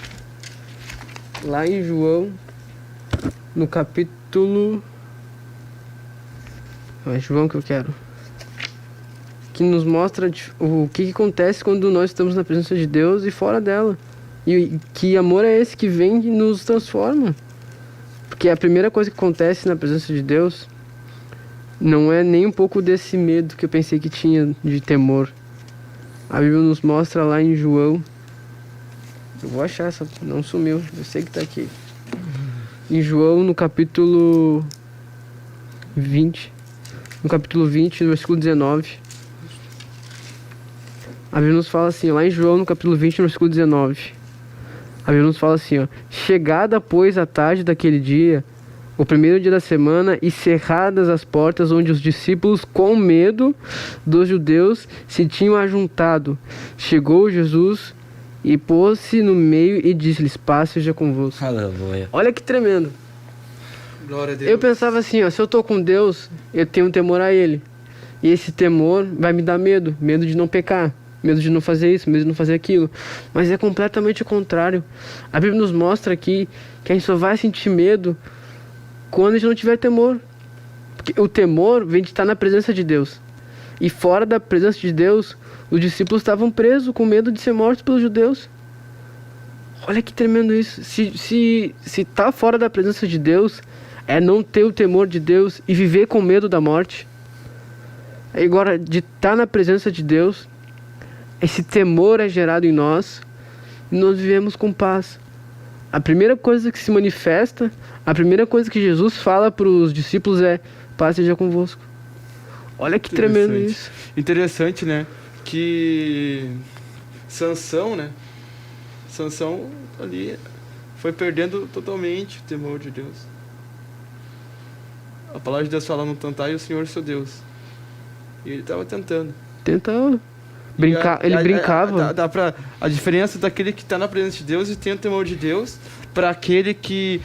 Lá em João, no capítulo... É João que eu quero. Que nos mostra o que acontece quando nós estamos na presença de Deus e fora dela. E que amor é esse que vem e nos transforma. Porque a primeira coisa que acontece na presença de Deus não é nem um pouco desse medo que eu pensei que tinha de temor. A Bíblia nos mostra lá em João... Eu vou achar essa... Não sumiu. Eu sei que tá aqui. Em João, no capítulo 20, no capítulo 20, no versículo 19. A Bíblia nos fala assim, lá em João, no capítulo 20, no versículo 19. A Bíblia nos fala assim, ó: chegada, pois, a tarde daquele dia, o primeiro dia da semana, e cerradas as portas onde os discípulos, com medo dos judeus, se tinham ajuntado, chegou Jesus e pôs-se no meio e disse-lhes: paz seja convosco. Aleluia. Olha que tremendo. Glória a Deus. Eu pensava assim, ó, se eu tô com Deus, eu tenho temor a Ele. E esse temor vai me dar medo, medo de não pecar, medo de não fazer isso, medo de não fazer aquilo. Mas é completamente o contrário. A Bíblia nos mostra aqui que a gente só vai sentir medo quando a gente não tiver temor. Porque o temor vem de estar na presença de Deus. E fora da presença de Deus, os discípulos estavam presos com medo de ser mortos pelos judeus. Olha que tremendo isso. Se tá fora da presença de Deus, é não ter o temor de Deus e viver com medo da morte. Agora, de estar na presença de Deus, esse temor é gerado em nós e nós vivemos com paz. A primeira coisa que se manifesta, a primeira coisa que Jesus fala para os discípulos é: paz seja convosco. Olha que tremendo isso. Interessante, né? Que Sansão, né? Sansão ali foi perdendo totalmente o temor de Deus. A palavra de Deus fala: não tentai o Senhor seu Deus. E ele estava tentando. Tentava. Ele brincava. A diferença daquele que está na presença de Deus e tem o temor de Deus para aquele que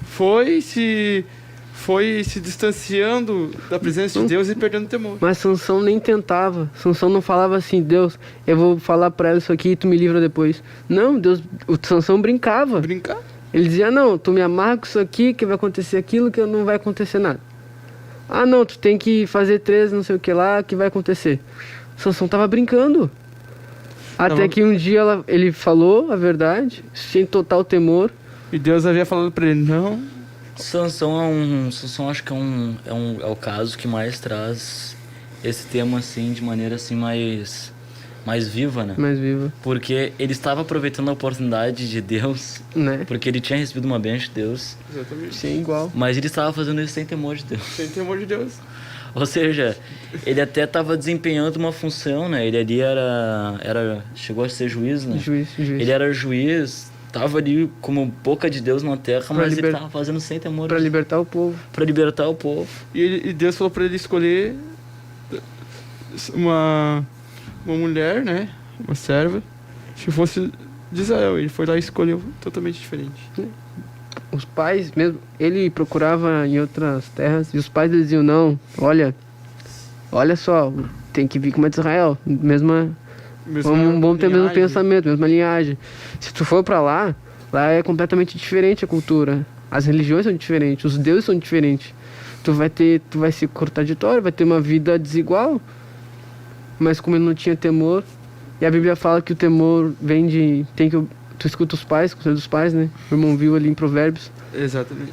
foi se distanciando da presença de Deus e perdendo o temor. Mas Sansão nem tentava. Sansão não falava assim: Deus, eu vou falar para ela isso aqui e tu me livra depois. Não, Deus, o Sansão brincava. Ele dizia: não, tu me amarra com isso aqui que vai acontecer aquilo, que não vai acontecer nada. Ah, não, tu tem que fazer 13 não sei o que lá que vai acontecer. Sansão tava brincando. Até que um dia ele falou a verdade, sem total temor. E Deus havia falado para ele: não. Sansão acho que é o caso que mais traz esse tema assim de maneira assim mais viva, né? Mais viva. Porque ele estava aproveitando a oportunidade de Deus, né? Porque ele tinha recebido uma bênção de Deus. Exatamente. Sim, igual. Mas ele estava fazendo isso sem temor de Deus. Sem temor de Deus. Ou seja, ele até estava desempenhando uma função, né? Ele ali chegou a ser juiz, né? Juiz. Ele era juiz, estava ali como boca de Deus na terra, mas ele estava fazendo sem temor. Para libertar o povo. Para libertar o povo. E Deus falou para ele escolher uma mulher, né? Uma serva, se fosse de Israel. Ele foi lá e escolheu totalmente diferente. Os pais mesmo, ele procurava em outras terras e os pais diziam: não, olha só, tem que vir com uma de Israel, vamos ter o mesmo pensamento, mesma linhagem. Se tu for pra lá é completamente diferente a cultura, as religiões são diferentes, os deuses são diferentes. Tu vai ser contraditório, vai ter uma vida desigual. Mas como ele não tinha temor, e a Bíblia fala que o temor vem de... Tu escuta os pais, conselho dos pais, né? O irmão viu ali em Provérbios. Exatamente.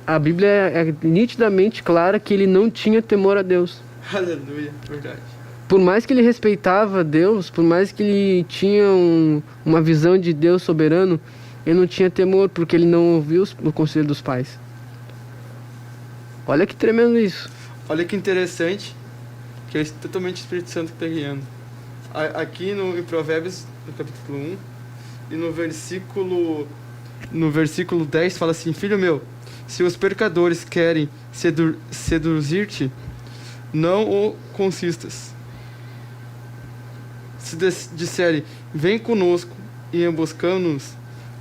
A Bíblia é nitidamente clara que ele não tinha temor a Deus. Aleluia, verdade. Por mais que ele respeitava Deus, por mais que ele tinha uma visão de Deus soberano, ele não tinha temor, porque ele não ouviu o conselho dos pais. Olha que tremendo isso. Olha que interessante, que é totalmente o Espírito Santo que está guiando. Aqui em Provérbios, no capítulo 1, e no versículo 10 fala assim: filho meu, se os pecadores querem seduzir-te, não o consistas. Se disserem: vem conosco e emboscamos-nos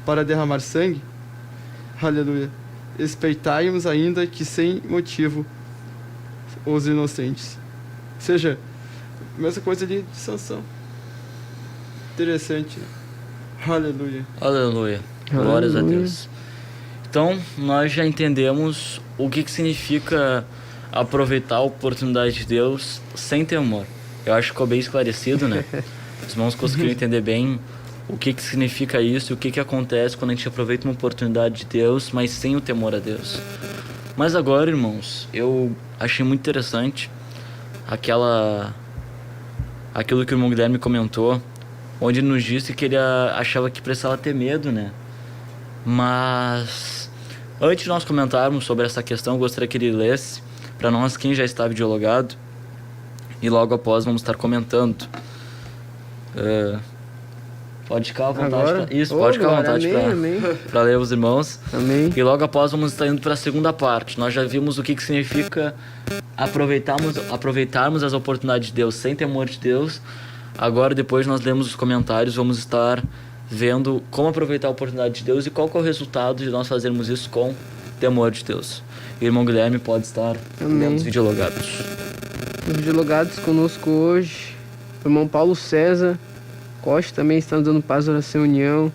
para derramar sangue, aleluia, respeitai-nos ainda que sem motivo os inocentes. Ou seja, a mesma coisa ali de Sansão. Interessante, né? Aleluia. Aleluia. Glórias a Deus. Então, nós já entendemos o que significa aproveitar a oportunidade de Deus sem temor. Eu acho que ficou bem esclarecido, né? Os irmãos conseguiram entender bem o que significa isso e o que acontece quando a gente aproveita uma oportunidade de Deus, mas sem o temor a Deus. Mas agora, irmãos, eu achei muito interessante aquilo que o irmão Guilherme comentou, onde ele nos disse que ele achava que precisava ter medo, né? Mas Antes de nós comentarmos sobre essa questão, eu gostaria que ele lesse para nós quem já estava videologado e logo após vamos estar comentando. Pode ficar à vontade. Isso, pode ficar à vontade para ler os irmãos. Amém. E logo após vamos estar indo para a segunda parte. Nós já vimos o que significa aproveitarmos as oportunidades de Deus sem temor de Deus. Agora, depois nós lemos os comentários, vamos estar vendo como aproveitar a oportunidade de Deus e qual que é o resultado de nós fazermos isso com temor de Deus. E o irmão Guilherme pode estar lendo os videologados. Os videologados conosco hoje, o irmão Paulo César Costa também está nos dando paz, oração e união.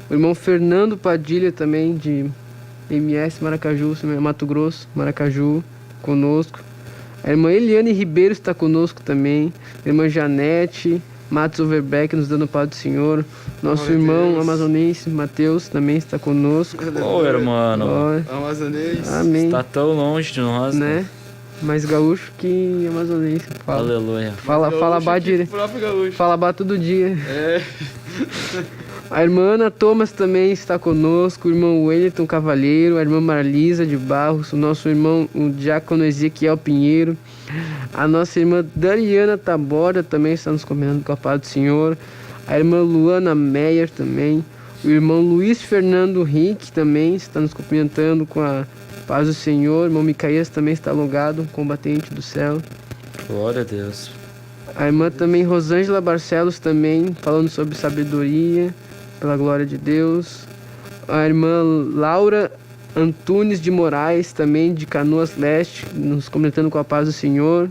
O irmão Fernando Padilha também, de MS Maracaju, Mato Grosso, Maracaju, conosco. A irmã Eliane Ribeiro está conosco também. A irmã Janete Matos Overbeck nos dando paz do Senhor. Nosso irmão amazonense Mateus também está conosco. Irmão. Amazonense. Amém. Está tão longe de nós, né? Mais gaúcho que amazonense. Fala. Aleluia. Fala bá direito. Fala bá todo dia. A irmã Ana Thomas também está conosco, o irmão Wellington Cavalheiro, a irmã Marlisa de Barros, o nosso irmão o diácono Ezequiel Pinheiro, a nossa irmã Dariana Taborda também está nos comentando com a paz do Senhor, a irmã Luana Meyer também, o irmão Luiz Fernando Henrique também está nos cumprimentando com a paz do Senhor, o irmão Micaías também está logado, combatente do céu. Glória a Deus. A irmã também Rosângela Barcelos também falando sobre sabedoria, pela glória de Deus. A irmã Laura Antunes de Moraes também de Canoas Leste, nos comentando com a paz do Senhor.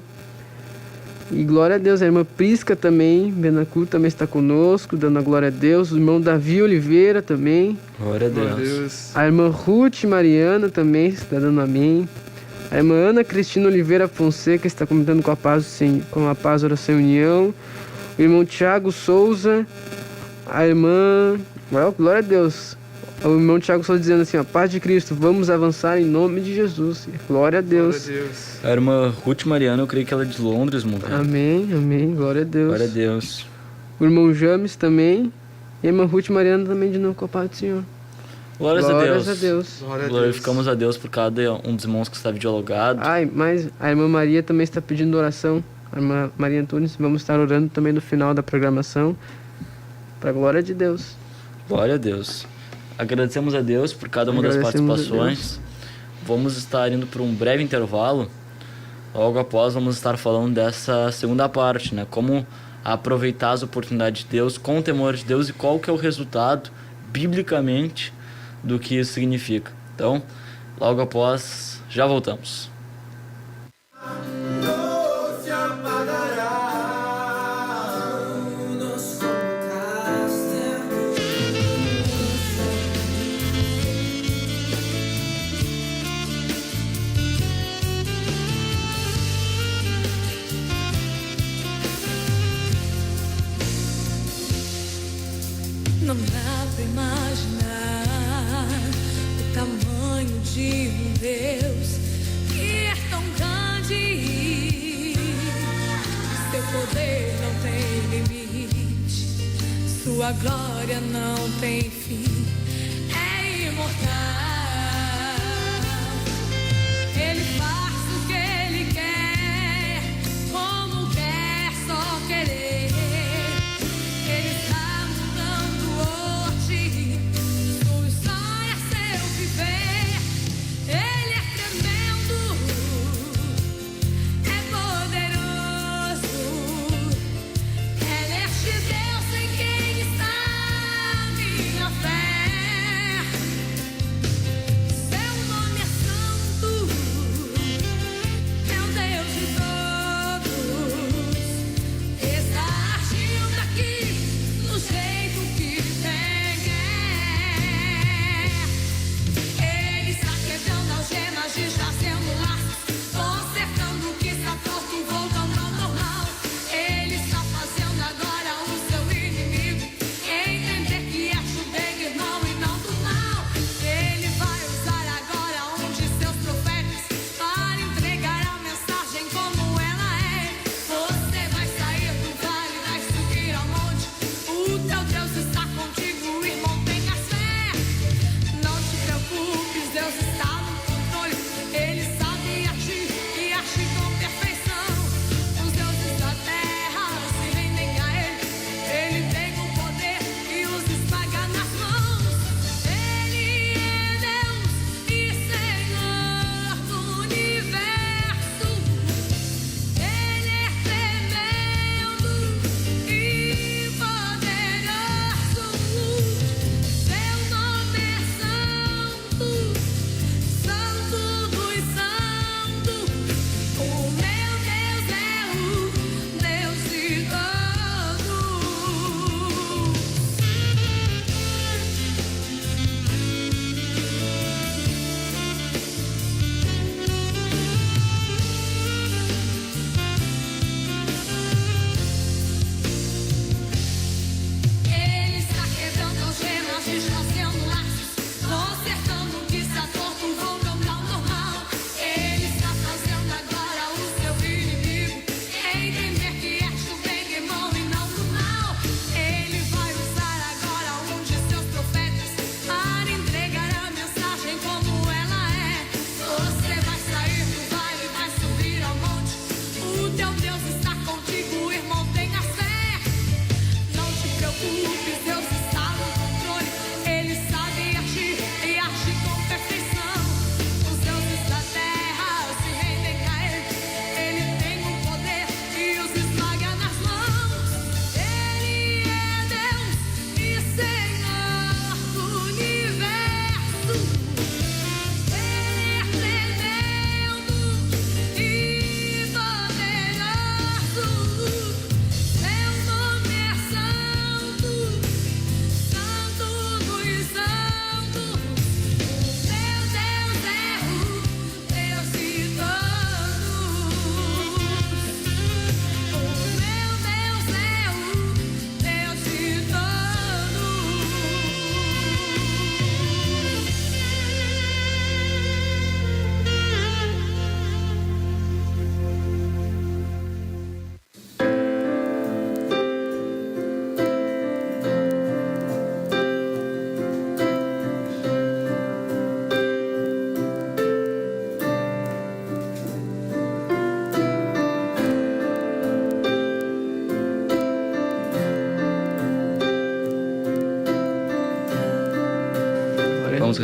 E glória a Deus, a irmã Prisca também, Benacur também está conosco, dando a glória a Deus. O irmão Davi Oliveira também. Glória a Deus. A irmã Ruth Mariana também está dando amém. A irmã Ana Cristina Oliveira Fonseca está comentando com a paz, oração e união. O irmão Tiago Souza. A irmã... glória a Deus. O irmão Tiago Souza dizendo assim, paz de Cristo, vamos avançar em nome de Jesus. Glória a Deus. Glória a Deus. A irmã Ruth Mariana, eu creio que ela é de Londres, mano. Amém, amém. Glória a Deus. Glória a Deus. O irmão James também. E a irmã Ruth Mariana também de novo com a paz do Senhor. Glórias a Deus. Glorificamos a Deus por cada um dos irmãos que está videologado. Mas a irmã Maria também está pedindo oração. A irmã Maria Antunes, vamos estar orando também no final da programação. Para a glória de Deus. Glória a Deus. Agradecemos a Deus por cada uma das participações. Vamos estar indo para um breve intervalo. Logo após vamos estar falando dessa segunda parte, né? Como aproveitar as oportunidades de Deus com o temor de Deus e qual que é o resultado, biblicamente, do que isso significa. Então, logo após, já voltamos. Não dá pra imaginar o tamanho de um Deus que é tão grande. Seu poder não tem limite, sua glória não tem fim, é imortal. Ele faz o que ele quer, como quer, só querer. Deus em quem está minha fé.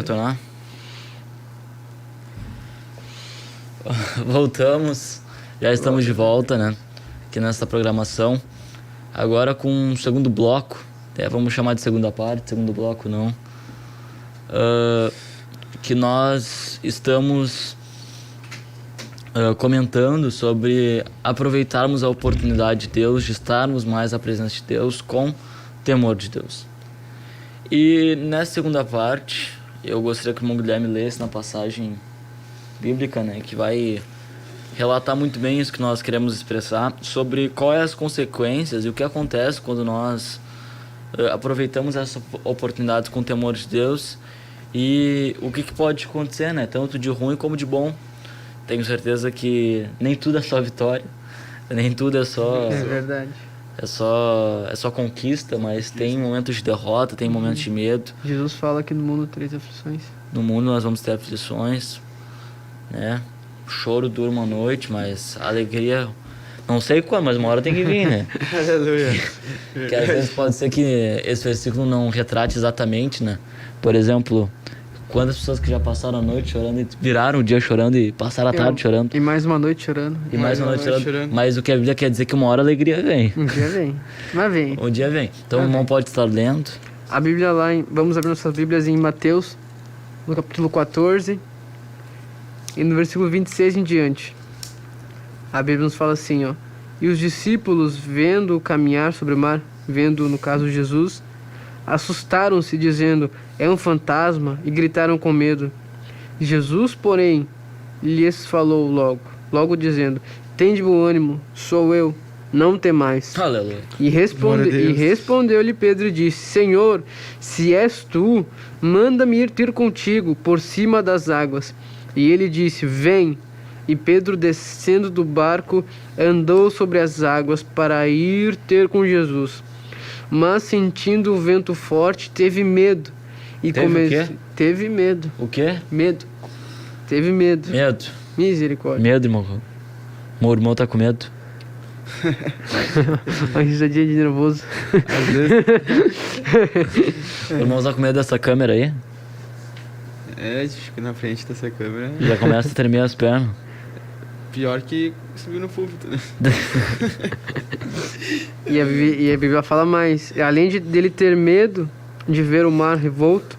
retornar? Voltamos, já estamos de volta, né? Aqui nessa programação. Agora com um segundo bloco, vamos chamar de segunda parte, segundo bloco não. Que nós estamos comentando sobre aproveitarmos a oportunidade de Deus, de estarmos mais à presença de Deus com temor de Deus. E nessa segunda parte, eu gostaria que o irmão Guilherme lesse na passagem bíblica, né, que vai relatar muito bem isso que nós queremos expressar, sobre quais as consequências e o que acontece quando nós aproveitamos essas oportunidades com temor de Deus e o que pode acontecer, né, tanto de ruim como de bom. Tenho certeza que nem tudo é só vitória, nem tudo é só... É verdade. É só conquista, mas tem momentos de derrota, tem momentos de medo. Jesus fala que no mundo 3 aflições. No mundo nós vamos ter aflições, né? O choro dura uma noite, mas a alegria, não sei quando, mas uma hora tem que vir, né? Aleluia. Que às vezes pode ser que esse versículo não retrate exatamente, né? Por exemplo, quantas pessoas que já passaram a noite chorando e viraram o dia chorando e passaram a tarde chorando. E mais uma noite chorando. E mais uma noite chorando. Mas o que a Bíblia quer dizer é que uma hora a alegria vem. Um dia vem. Mas vem. Um dia vem. Então o irmão pode estar lendo. A Bíblia lá, vamos abrir nossas Bíblias em Mateus, no capítulo 14, e no versículo 26 em diante. A Bíblia nos fala assim, ó. E os discípulos, vendo-o caminhar sobre o mar, vendo, no caso, Jesus, assustaram-se, dizendo, é um fantasma, e gritaram com medo. Jesus, porém, lhes falou logo dizendo, tende bom ânimo, sou eu, não temais. Aleluia. E respondeu-lhe Pedro e disse, Senhor, se és tu, manda-me ir ter contigo por cima das águas. E ele disse, vem. E Pedro, descendo do barco, andou sobre as águas para ir ter com Jesus. Mas sentindo o vento forte, teve medo. E o quê? Teve medo. O quê? Medo. Teve medo. Medo. Misericórdia. Medo, irmão. Meu irmão tá com medo. Uma risadinha de nervoso. Às vezes. O irmão tá com medo dessa câmera aí? É, acho que na frente dessa câmera. Já começa a tremer as pernas. Pior que subir no púlpito, né? E a Bíblia fala mais. Além dele ter medo de ver o mar revolto,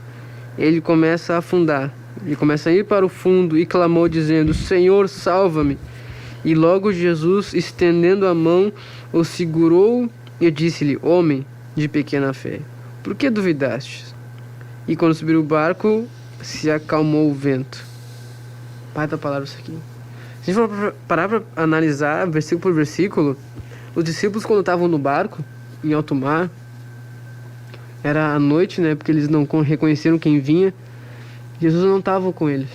ele começa a afundar. Ele começa a ir para o fundo e clamou dizendo, Senhor, salva-me. E logo Jesus, estendendo a mão, o segurou e disse-lhe, homem de pequena fé, por que duvidastes? E quando subiu o barco, se acalmou o vento. Pai da palavra isso aqui. Se a gente for parar para analisar versículo por versículo, os discípulos quando estavam no barco, em alto mar, era à noite, né? Porque eles não reconheceram quem vinha. Jesus não estava com eles.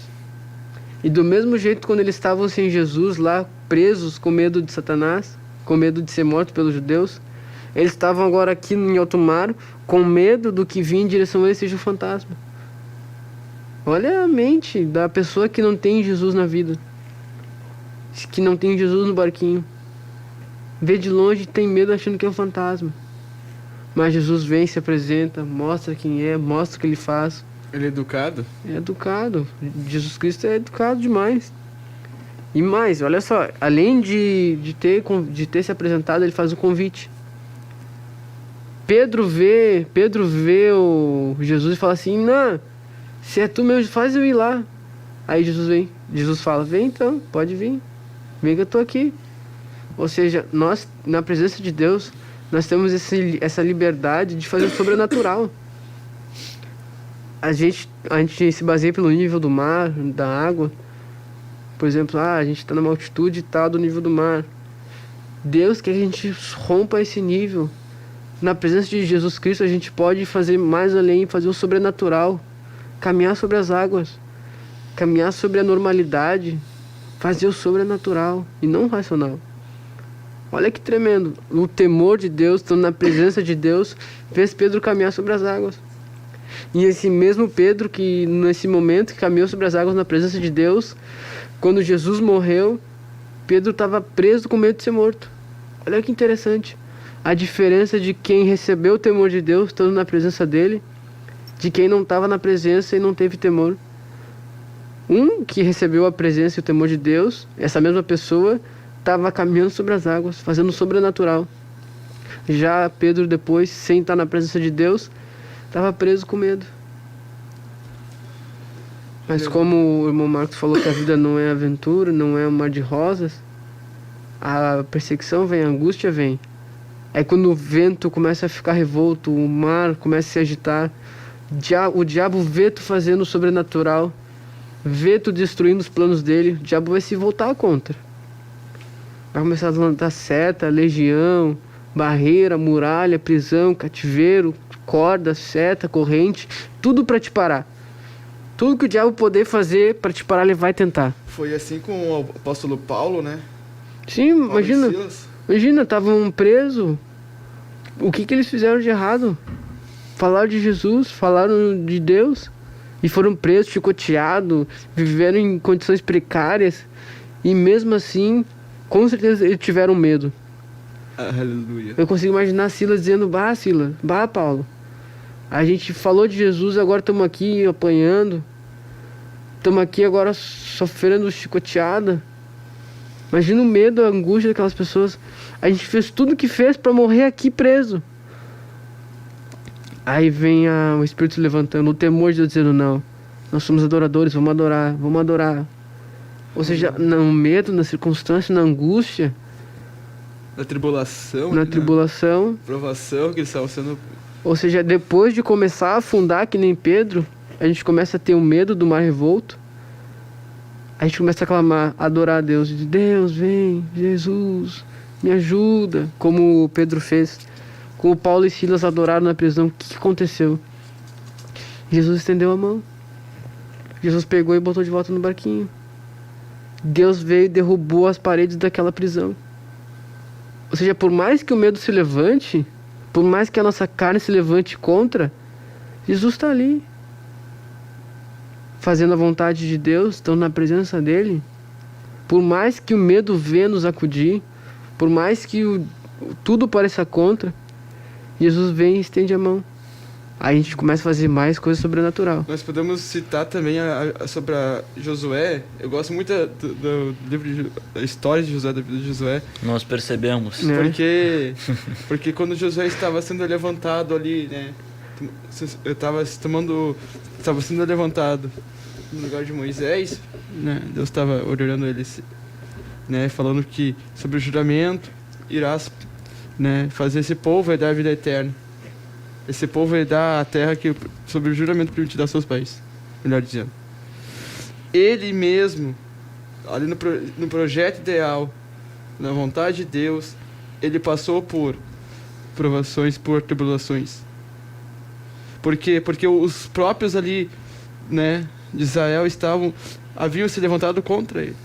E do mesmo jeito, quando eles estavam sem Jesus lá, presos, com medo de Satanás, com medo de ser mortos pelos judeus, eles estavam agora aqui em alto mar, com medo do que vinha em direção a eles seja o fantasma. Olha a mente da pessoa que não tem Jesus na vida, que não tem Jesus no barquinho. Vê de longe e tem medo achando que é um fantasma. Mas Jesus vem, se apresenta, mostra quem é, mostra o que ele faz. Ele é educado? É educado. Jesus Cristo é educado demais. E mais, olha só, além de ter se apresentado, ele faz o convite. Pedro vê o Jesus e fala assim, não, se é tu mesmo, faz eu ir lá. Aí Jesus fala, vem então, pode vir. Vem que eu tô aqui. Ou seja, nós, na presença de Deus, nós temos essa liberdade de fazer o sobrenatural. A gente se baseia pelo nível do mar, da água. Por exemplo, a gente está numa altitude tal do nível do mar. Deus quer que a gente rompa esse nível. Na presença de Jesus Cristo, a gente pode fazer mais além, fazer o sobrenatural. Caminhar sobre as águas. Caminhar sobre a normalidade. Fazer o sobrenatural e não o racional. Olha que tremendo. O temor de Deus, estando na presença de Deus, fez Pedro caminhar sobre as águas. E esse mesmo Pedro que nesse momento que caminhou sobre as águas na presença de Deus, quando Jesus morreu, Pedro estava preso com medo de ser morto. Olha que interessante. A diferença de quem recebeu o temor de Deus, estando na presença dele, de quem não estava na presença e não teve temor. Um que recebeu a presença e o temor de Deus, essa mesma pessoa estava caminhando sobre as águas, fazendo o sobrenatural. Já Pedro, depois, sem estar na presença de Deus, estava preso com medo. Mas como o irmão Marcos falou que a vida não é aventura, não é um mar de rosas, a perseguição vem, a angústia vem. É quando o vento começa a ficar revolto, o mar começa a se agitar, o diabo vê tu fazendo o sobrenatural, vê tu destruindo os planos dele, o diabo vai se voltar contra. Vai começar a levantar seta, legião, barreira, muralha, prisão, cativeiro, corda, seta, corrente, tudo para te parar. Tudo que o diabo poder fazer para te parar, ele vai tentar. Foi assim com o apóstolo Paulo, né? Sim, imagina, estavam presos. O que eles fizeram de errado? Falaram de Jesus, falaram de Deus e foram presos, chicoteados, viveram em condições precárias e mesmo assim, com certeza eles tiveram medo. Aleluia. Eu consigo imaginar Silas dizendo: bah, Silas, bah, Paulo, a gente falou de Jesus, agora estamos aqui apanhando, estamos aqui agora sofrendo chicoteada. Imagina o medo, a angústia daquelas pessoas. A gente fez tudo o que fez para morrer aqui preso. Aí vem o Espírito se levantando, o temor de Deus dizendo: não, nós somos adoradores, vamos adorar. Ou seja, no medo, na circunstância, na angústia, na tribulação, provação que eles estavam sendo. Ou seja, depois de começar a afundar que nem Pedro, a gente começa a ter o medo do mar revolto. A gente começa a clamar, a adorar a Deus. Deus, vem, Jesus, me ajuda. Como Pedro fez. Como Paulo e Silas adoraram na prisão. O que aconteceu? Jesus estendeu a mão. Jesus pegou e botou de volta no barquinho. Deus veio e derrubou as paredes daquela prisão. Ou seja, por mais que o medo se levante, por mais que a nossa carne se levante contra, Jesus está ali, fazendo a vontade de Deus, estando na presença dele. Por mais que o medo venha nos acudir, por mais que tudo pareça contra, Jesus vem e estende a mão. Aí a gente começa a fazer mais coisa sobrenatural. Nós podemos citar também sobre Josué. Eu gosto muito do livro da história de Josué, da vida de Josué. Nós percebemos. Porque quando Josué estava sendo levantado ali, né? Estava sendo levantado no lugar de Moisés, né? Deus estava ordenando ele, né? Falando que sobre o juramento irás, né? Fazer esse povo herdar a vida eterna. Esse povo vai dar a terra que, sob o juramento, permitir dar seus pais. Melhor dizendo. Ele mesmo, ali no projeto ideal, na vontade de Deus, ele passou por provações, por tribulações. Por quê? Porque os próprios ali, né, de Israel haviam se levantado contra ele.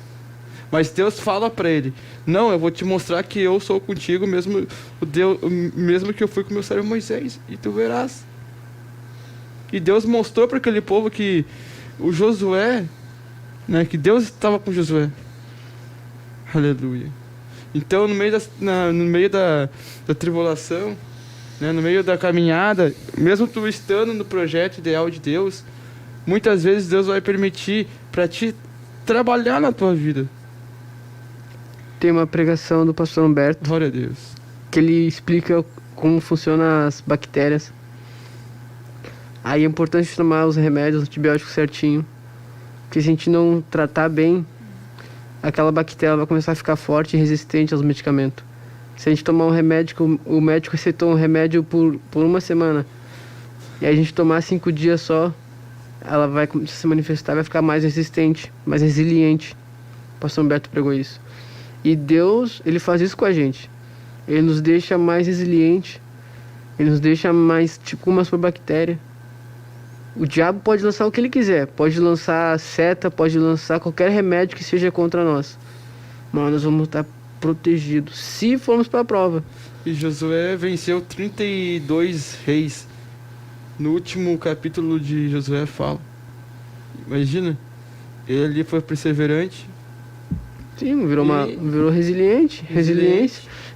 Mas Deus fala para ele: não, eu vou te mostrar que eu sou contigo, mesmo que eu fui com meu servo Moisés, e tu verás. E Deus mostrou para aquele povo que o Josué, né, que Deus estava com Josué. Aleluia. Então, no meio da tribulação, né, no meio da caminhada, mesmo tu estando no projeto ideal de Deus, muitas vezes Deus vai permitir para ti trabalhar na tua vida. Tem uma pregação do pastor Humberto. Glória a Deus. Que ele explica como funcionam as bactérias. Aí é importante tomar os remédios, os antibióticos certinho. Porque se a gente não tratar bem, aquela bactéria vai começar a ficar forte e resistente aos medicamentos. Se a gente tomar um remédio, o médico receitou um remédio por uma semana, e a gente tomar 5 dias só, ela vai se manifestar, vai ficar mais resistente, mais resiliente. O pastor Humberto pregou isso. E Deus, ele faz isso com a gente. Ele nos deixa mais resiliente. Ele nos deixa mais tipo uma bactéria. O diabo pode lançar o que ele quiser. Pode lançar seta, pode lançar qualquer remédio que seja contra nós. Mas nós vamos estar protegidos se formos para a prova. E Josué venceu 32 reis. No último capítulo de Josué fala. Imagina. Ele foi perseverante. Sim, virou resiliente.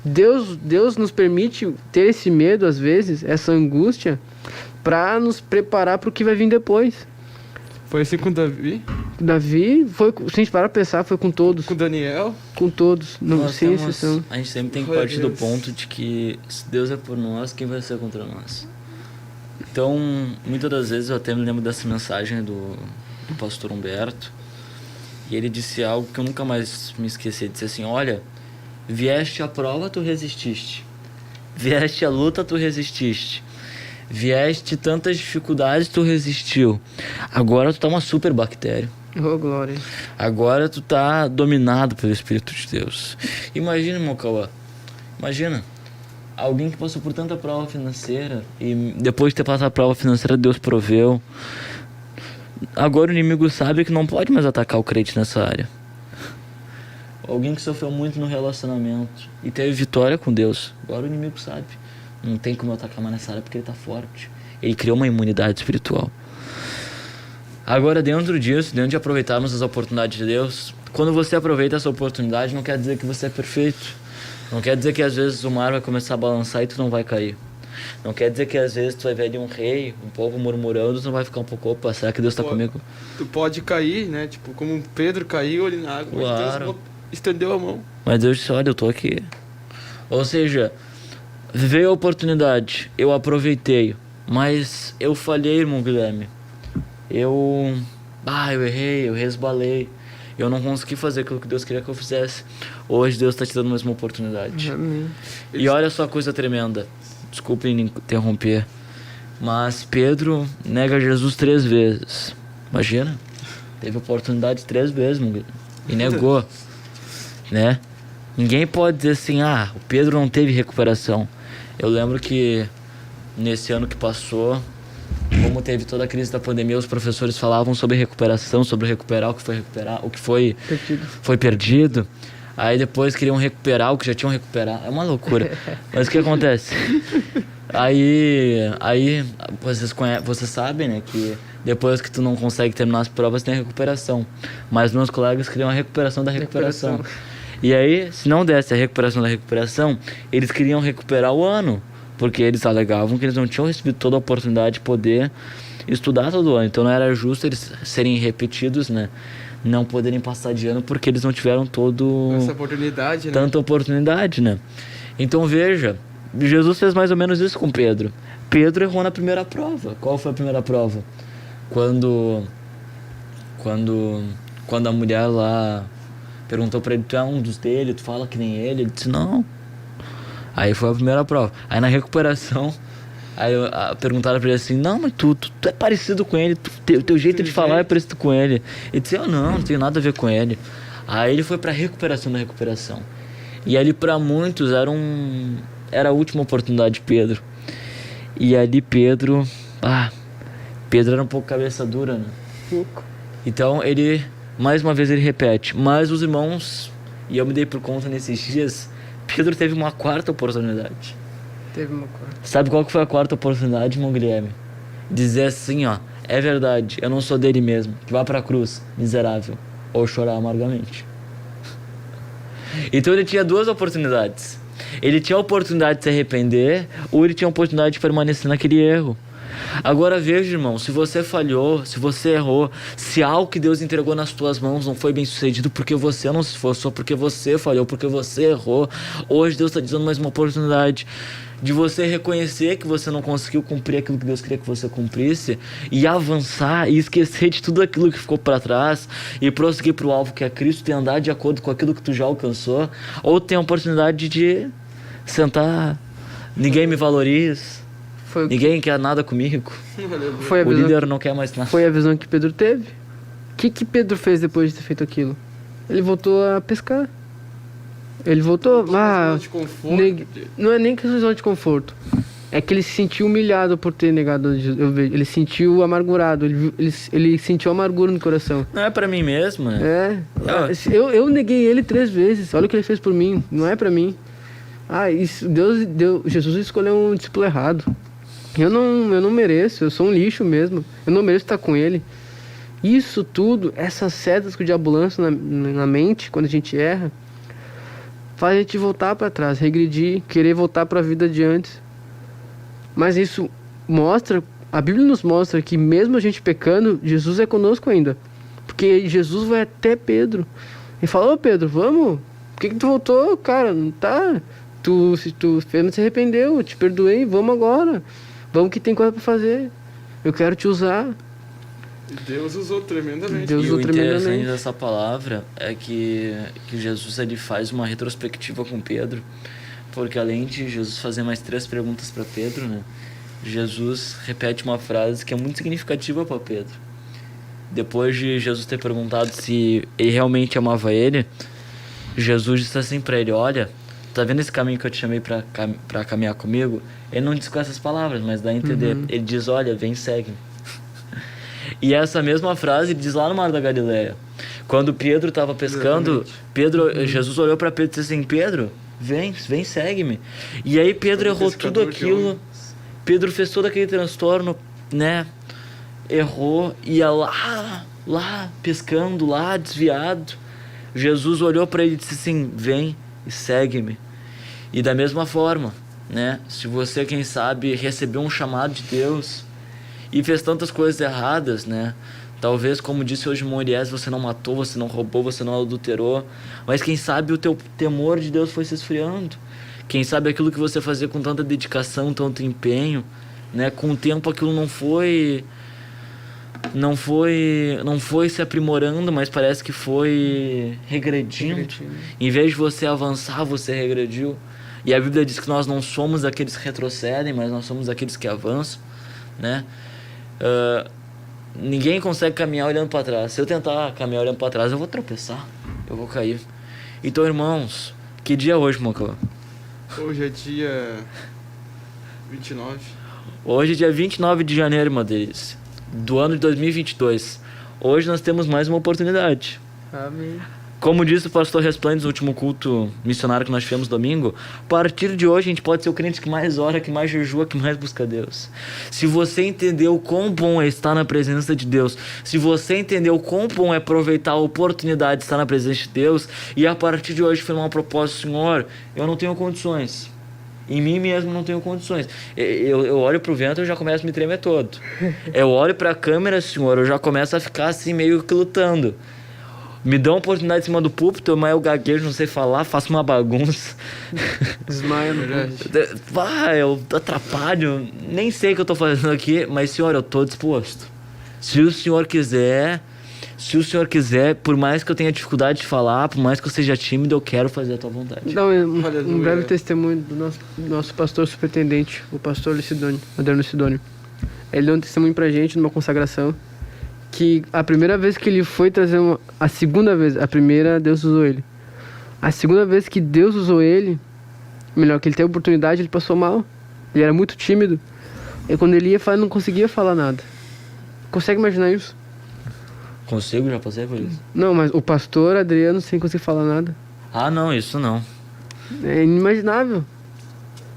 Deus nos permite ter esse medo às vezes, essa angústia, para nos preparar para o que vai vir depois. Foi assim com Davi? Davi foi, se a gente parar pra pensar, foi com todos. Com Daniel? Com todos, não sem exceção. A gente sempre tem que partir do ponto de que se Deus é por nós, quem vai ser contra nós? Então, muitas das vezes eu até me lembro dessa mensagem do pastor Humberto, e ele disse algo que eu nunca mais me esqueci. Ele disse assim: olha, vieste a prova, tu resististe. Vieste a luta, tu resististe. Vieste tantas dificuldades, tu resistiu. Agora tu tá uma super bactéria. Oh, glória. Agora tu tá dominado pelo Espírito de Deus. Imagina, irmão Cauã. Imagina. Alguém que passou por tanta prova financeira e depois de ter passado a prova financeira, Deus proveu. Agora o inimigo sabe que não pode mais atacar o crente nessa área. Alguém que sofreu muito no relacionamento e teve vitória com Deus. Agora o inimigo sabe. Não tem como eu atacar mais nessa área porque ele tá forte. Ele criou uma imunidade espiritual. Agora, dentro disso, dentro de aproveitarmos as oportunidades de Deus, quando você aproveita essa oportunidade, não quer dizer que você é perfeito. Não quer dizer que às vezes o mar vai começar a balançar e tu não vai cair. Não quer dizer que às vezes tu vai ver ali um rei, um povo murmurando, tu não vai ficar um pouco, opa, será que Deus tá comigo? Tu pode cair, né? Tipo, como Pedro caiu ali na água, claro. Mas Deus estendeu a mão. Mas Deus disse: olha, eu tô aqui. Ou seja, veio a oportunidade, eu aproveitei, mas eu falhei, irmão Guilherme. Eu errei, eu resbalei. Eu não consegui fazer aquilo que Deus queria que eu fizesse. Hoje Deus está te dando mais uma oportunidade. Amém. E olha só a coisa tremenda. Desculpe me interromper. Mas Pedro nega Jesus 3 vezes. Imagina. Teve oportunidade 3 vezes, meu Guilherme, e negou. Né? Ninguém pode dizer assim: ah, o Pedro não teve recuperação. Eu lembro que nesse ano que passou, como teve toda a crise da pandemia, os professores falavam sobre recuperação, sobre recuperar o que foi perdido. Aí depois queriam recuperar o que já tinham recuperado. É uma loucura. Mas o que acontece? Aí vocês sabem, né, que depois que tu não consegue terminar as provas, tem a recuperação. Mas meus colegas queriam a recuperação da recuperação. E aí, se não desse a recuperação da recuperação, eles queriam recuperar o ano, porque eles alegavam que eles não tinham recebido toda a oportunidade de poder estudar todo o ano. Então não era justo eles serem repetidos, né? Não poderem passar de ano porque eles não tiveram essa oportunidade, né? Tanta oportunidade, né? Então veja, Jesus fez mais ou menos isso com Pedro. Pedro errou na primeira prova. Qual foi a primeira prova? Quando a mulher lá perguntou pra ele: tu é um dos dele, tu fala que nem ele? Ele disse: não. Aí foi a primeira prova. Aí na recuperação, aí perguntaram pra ele assim: não, mas tu é parecido com ele, teu jeito de falar é parecido com ele. Ele disse: eu não tenho nada a ver com ele. Aí ele foi pra recuperação da recuperação. E ali pra muitos era a última oportunidade de Pedro. E ali Pedro era um pouco cabeça dura, né? Pouco. Então ele, mais uma vez ele repete. Mas os irmãos, e eu me dei por conta nesses dias, Pedro teve uma 4ª oportunidade. Teve uma 4ª. Sabe qual que foi a 4ª oportunidade, irmão Guilherme? Dizer assim, ó: é verdade, eu não sou dele mesmo, que vá pra cruz, miserável, ou chorar amargamente. Então ele tinha 2 oportunidades. Ele tinha a oportunidade de se arrepender, ou ele tinha a oportunidade de permanecer naquele erro. Agora veja, irmão, se você falhou, se você errou, se algo que Deus entregou nas tuas mãos não foi bem sucedido porque você não se esforçou, porque você falhou, porque você errou, hoje Deus está te dando mais uma oportunidade de você reconhecer que você não conseguiu cumprir aquilo que Deus queria que você cumprisse e avançar e esquecer de tudo aquilo que ficou para trás e prosseguir para o alvo que é Cristo e andar de acordo com aquilo que tu já alcançou. Ou tem a oportunidade de sentar, ninguém me valoriza, ninguém quer nada comigo, o líder não quer mais nada. Foi a visão que Pedro teve. O que Pedro fez depois de ter feito aquilo? Ele voltou a pescar. Ele voltou, não é nem questão de conforto. É que ele se sentiu humilhado por ter negado Jesus. Ele se sentiu amargurado, ele sentiu amargura no coração. Não é pra mim mesmo, né? Eu neguei ele 3 vezes. Olha o que ele fez por mim. Não é pra mim. Jesus escolheu um discípulo errado. Eu não mereço, eu sou um lixo mesmo. Eu não mereço estar com ele. Isso tudo, essas setas que o diabo lança na mente quando a gente erra, faz a gente voltar para trás, regredir, querer voltar para a vida de antes. Mas isso mostra A Bíblia nos mostra que mesmo a gente pecando, Jesus é conosco ainda. Porque Jesus vai até Pedro. E fala, ô Pedro, vamos? Por que tu voltou, cara? Não tá... Tu se arrependeu, eu te perdoei, vamos agora. Vamos que tem coisa pra fazer. Eu quero te usar. E Deus usou tremendamente. E o interessante dessa palavra é que Jesus ele faz uma retrospectiva com Pedro, porque além de Jesus fazer mais 3 perguntas para Pedro, né, Jesus repete uma frase que é muito significativa para Pedro. Depois de Jesus ter perguntado se ele realmente amava ele, Jesus disse assim para ele, olha, tá vendo esse caminho que eu te chamei para caminhar comigo? Ele não diz com essas palavras, mas dá a entender. Ele diz, olha, vem, segue-me. E essa mesma frase ele diz lá no Mar da Galileia. Quando Pedro estava pescando, Jesus olhou para Pedro e disse assim, Pedro, vem, segue-me. E aí Pedro errou tudo aquilo. Pedro fez todo aquele transtorno, né? Errou, ia lá, pescando, lá, desviado. Jesus olhou para ele e disse assim, vem e segue-me. E da mesma forma, né? Se você, quem sabe, recebeu um chamado de Deus e fez tantas coisas erradas, né? Talvez, como disse hoje Moriés, você não matou, você não roubou, você não adulterou. Mas quem sabe o teu temor de Deus foi se esfriando. Quem sabe aquilo que você fazia com tanta dedicação, tanto empenho, né? Com o tempo aquilo não foi se aprimorando, mas parece que foi regredindo. Em vez de você avançar, você regrediu. E a Bíblia diz que nós não somos aqueles que retrocedem, mas nós somos aqueles que avançam, né? Ninguém consegue caminhar olhando para trás. Se eu tentar caminhar olhando para trás, eu vou tropeçar, eu vou cair. Então, irmãos, que dia é hoje, Mocó? Hoje é dia 29. Hoje é dia 29 de janeiro, meu Deus, do ano de 2022. Hoje nós temos mais uma oportunidade. Amém. Como disse o pastor Resplendez no último culto missionário que nós tivemos domingo, a partir de hoje a gente pode ser o crente que mais ora, que mais jejua, que mais busca Deus. Se você entendeu o quão bom é estar na presença de Deus, se você entendeu o quão bom é aproveitar a oportunidade de estar na presença de Deus, e a partir de hoje firmar um propósito, Senhor, eu não tenho condições. Em mim mesmo não tenho condições. Eu olho pro vento e eu já começo a me tremer todo. Eu olho pra câmera, Senhor, eu já começo a ficar assim meio que lutando. Me dá uma oportunidade em cima do púlpito, mas eu gaguejo, não sei falar, faço uma bagunça. Desmaia no eu atrapalho, nem sei o que eu tô fazendo aqui, mas, Senhor, eu tô disposto. Se o Senhor quiser, por mais que eu tenha dificuldade de falar, por mais que eu seja tímido, eu quero fazer a tua vontade. Dá um breve testemunho do nosso pastor superintendente, o pastor Adriano Sidônio. Ele deu um testemunho pra gente numa consagração, que a primeira vez que ele foi trazer a segunda vez, a primeira Deus usou ele. A segunda vez que Deus usou ele, melhor, que ele teve a oportunidade, ele passou mal. Ele era muito tímido. E quando ele ia falar, ele não conseguia falar nada. Consegue imaginar isso? Consigo, já passei por isso. Não, mas o pastor Adriano sem conseguir falar nada. Ah, não, isso não. É inimaginável.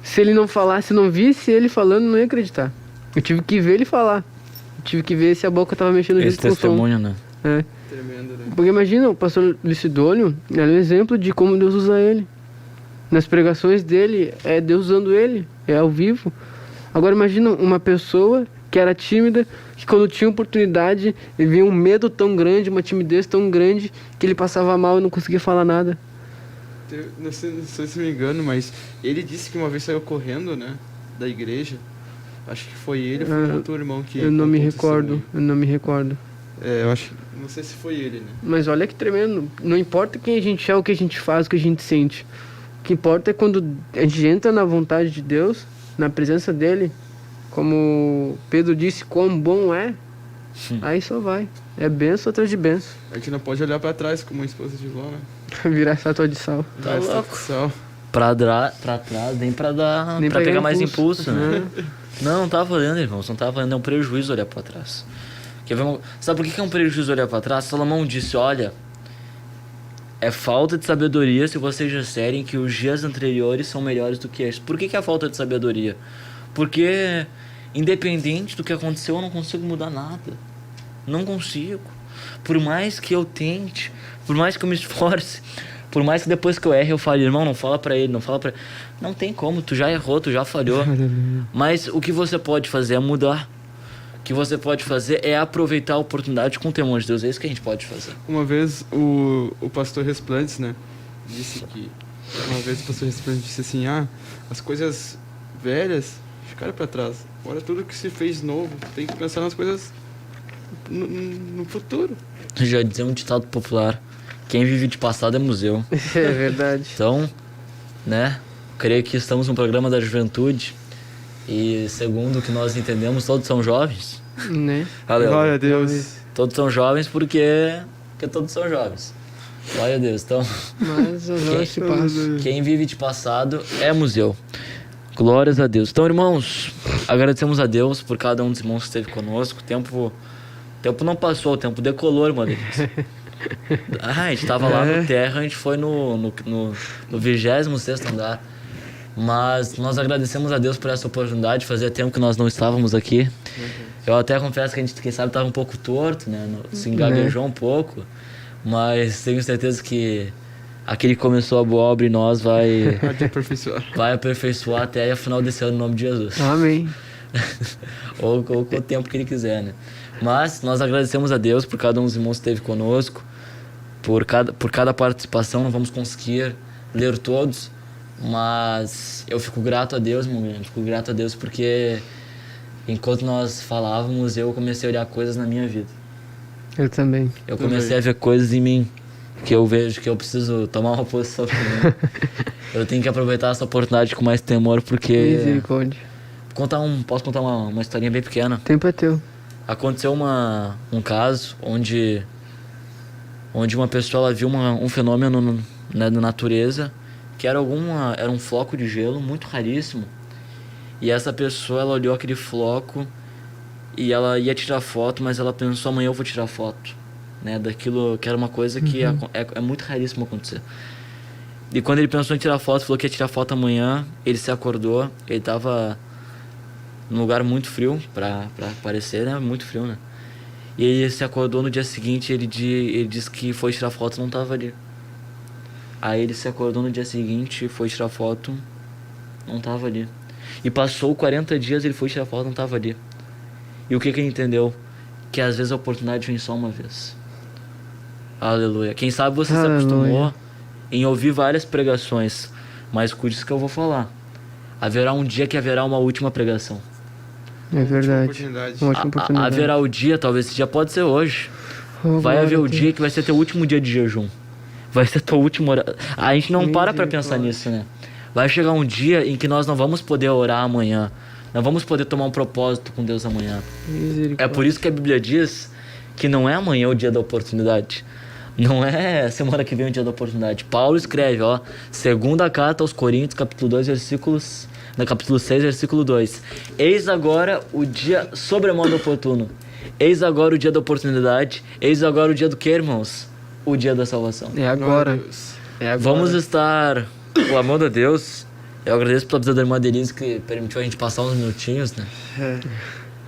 Se ele não falasse, não visse ele falando, não ia acreditar. Eu tive que ver ele falar. Tive que ver se a boca tava mexendo esse testemunho, né? É. Tremendo, né? Porque imagina, o pastor Lucidônio é um exemplo de como Deus usa ele. Nas pregações dele, é Deus usando ele, é ao vivo. Agora imagina uma pessoa que era tímida, que quando tinha oportunidade, ele via um medo tão grande, uma timidez tão grande, que ele passava mal e não conseguia falar nada. Não sei se me engano, mas ele disse que uma vez saiu correndo, né, da igreja. Acho que foi ele ou foi outro irmão que... Eu não me recordo. É, eu acho... Não sei se foi ele, né? Mas olha que tremendo. Não importa quem a gente é, o que a gente faz, o que a gente sente. O que importa é quando a gente entra na vontade de Deus, na presença dele, como Pedro disse, quão bom é, aí só vai. É benção atrás de benção. A gente não pode olhar pra trás como a esposa de Ló, né? Virar estátua de sal. Tá louco. Pra trás, nem pra dar... Nem pra pegar mais impulso, né? Não tá valendo, irmãos. Não tá valendo. É um prejuízo olhar pra trás. Sabe por que é um prejuízo olhar pra trás? Salomão disse, olha... É falta de sabedoria se vocês disserem que os dias anteriores são melhores do que estes. Por que é falta de sabedoria? Porque, independente do que aconteceu, eu não consigo mudar nada. Não consigo. Por mais que eu tente, por mais que eu me esforce, por mais que depois que eu erre eu fale, irmão, não fala pra ele, não tem como, tu já errou, tu já falhou. Mas o que você pode fazer é mudar. que você pode fazer é aproveitar a oportunidade com o temor de Deus. É isso que a gente pode fazer. Uma vez o pastor Resplantes, né, disse que... Uma vez o pastor Resplantes disse assim, as coisas velhas ficaram para trás. Agora tudo que se fez novo, tem que pensar nas coisas no futuro. Já dizia um ditado popular, quem vive de passado é museu. É verdade. Então, né, creio que estamos no programa da juventude e segundo o que nós entendemos, todos são jovens. Né? Glória a Deus. Todos são jovens porque todos são jovens. Glória a Deus. Então, Mas as horas se passam. quem vive de passado é museu. Glórias a Deus. Então, irmãos, agradecemos a Deus por cada um dos irmãos que esteve conosco. O tempo não passou, o tempo decolou, irmão. A gente estava lá no terra, a gente foi no 26º andar. Mas nós agradecemos a Deus por essa oportunidade. Fazia tempo que nós não estávamos aqui. Eu até confesso que a gente, quem sabe, estava um pouco torto, né? Se engaguejou um pouco. Mas tenho certeza que aquele que começou a boa obra em nós vai aperfeiçoar até o final desse ano, no nome de Jesus. Amém. ou com o tempo que ele quiser, né? Mas nós agradecemos a Deus por cada um dos irmãos que esteve conosco, por cada participação. Não vamos conseguir ler todos, mas eu fico grato a Deus, meu irmão. Fico grato a Deus porque enquanto nós falávamos, eu comecei a olhar coisas na minha vida. Eu também. Eu comecei a ver coisas em mim que eu vejo que eu preciso tomar uma posição. Eu tenho que aproveitar essa oportunidade com mais temor, porque... Misericórdia. Posso contar uma historinha bem pequena? O tempo é teu. Aconteceu um caso onde uma pessoa ela viu um fenômeno, né, da natureza, que era um floco de gelo muito raríssimo. E essa pessoa ela olhou aquele floco e ela ia tirar foto, mas ela pensou, amanhã eu vou tirar foto, né, daquilo que era uma coisa que é muito raríssimo acontecer. E quando ele pensou em tirar foto, falou que ia tirar foto amanhã, ele se acordou, ele estava num lugar muito frio, pra parecer, né, muito frio, né. E ele se acordou no dia seguinte, ele disse que foi tirar foto e não estava ali. Aí ele se acordou no dia seguinte, foi tirar foto, não estava ali. E passou 40 dias, ele foi tirar foto, não estava ali. E o que ele entendeu? Que às vezes a oportunidade vem só uma vez. Aleluia. Quem sabe você se acostumou em ouvir várias pregações, mas cuide isso que eu vou falar. Haverá um dia que haverá uma última pregação. É verdade. Uma última oportunidade. Haverá o dia, talvez esse dia pode ser hoje. Vai haver o dia que vai ser teu último dia de jejum. Vai ser teu último hora. A gente não para pra pensar nisso, né? Vai chegar um dia em que nós não vamos poder orar amanhã. Não vamos poder tomar um propósito com Deus amanhã. É por isso que a Bíblia diz que não é amanhã o dia da oportunidade. Não é semana que vem o dia da oportunidade. Paulo escreve, segunda carta aos Coríntios, capítulo 2, capítulo 6, versículo 2. Eis agora o dia sobremodo oportuno. Eis agora o dia da oportunidade. Eis agora o dia do que, irmãos? O dia da salvação. É agora. Vamos estar clamando a Deus. Eu agradeço pela visita da irmã Denise que permitiu a gente passar uns minutinhos, né?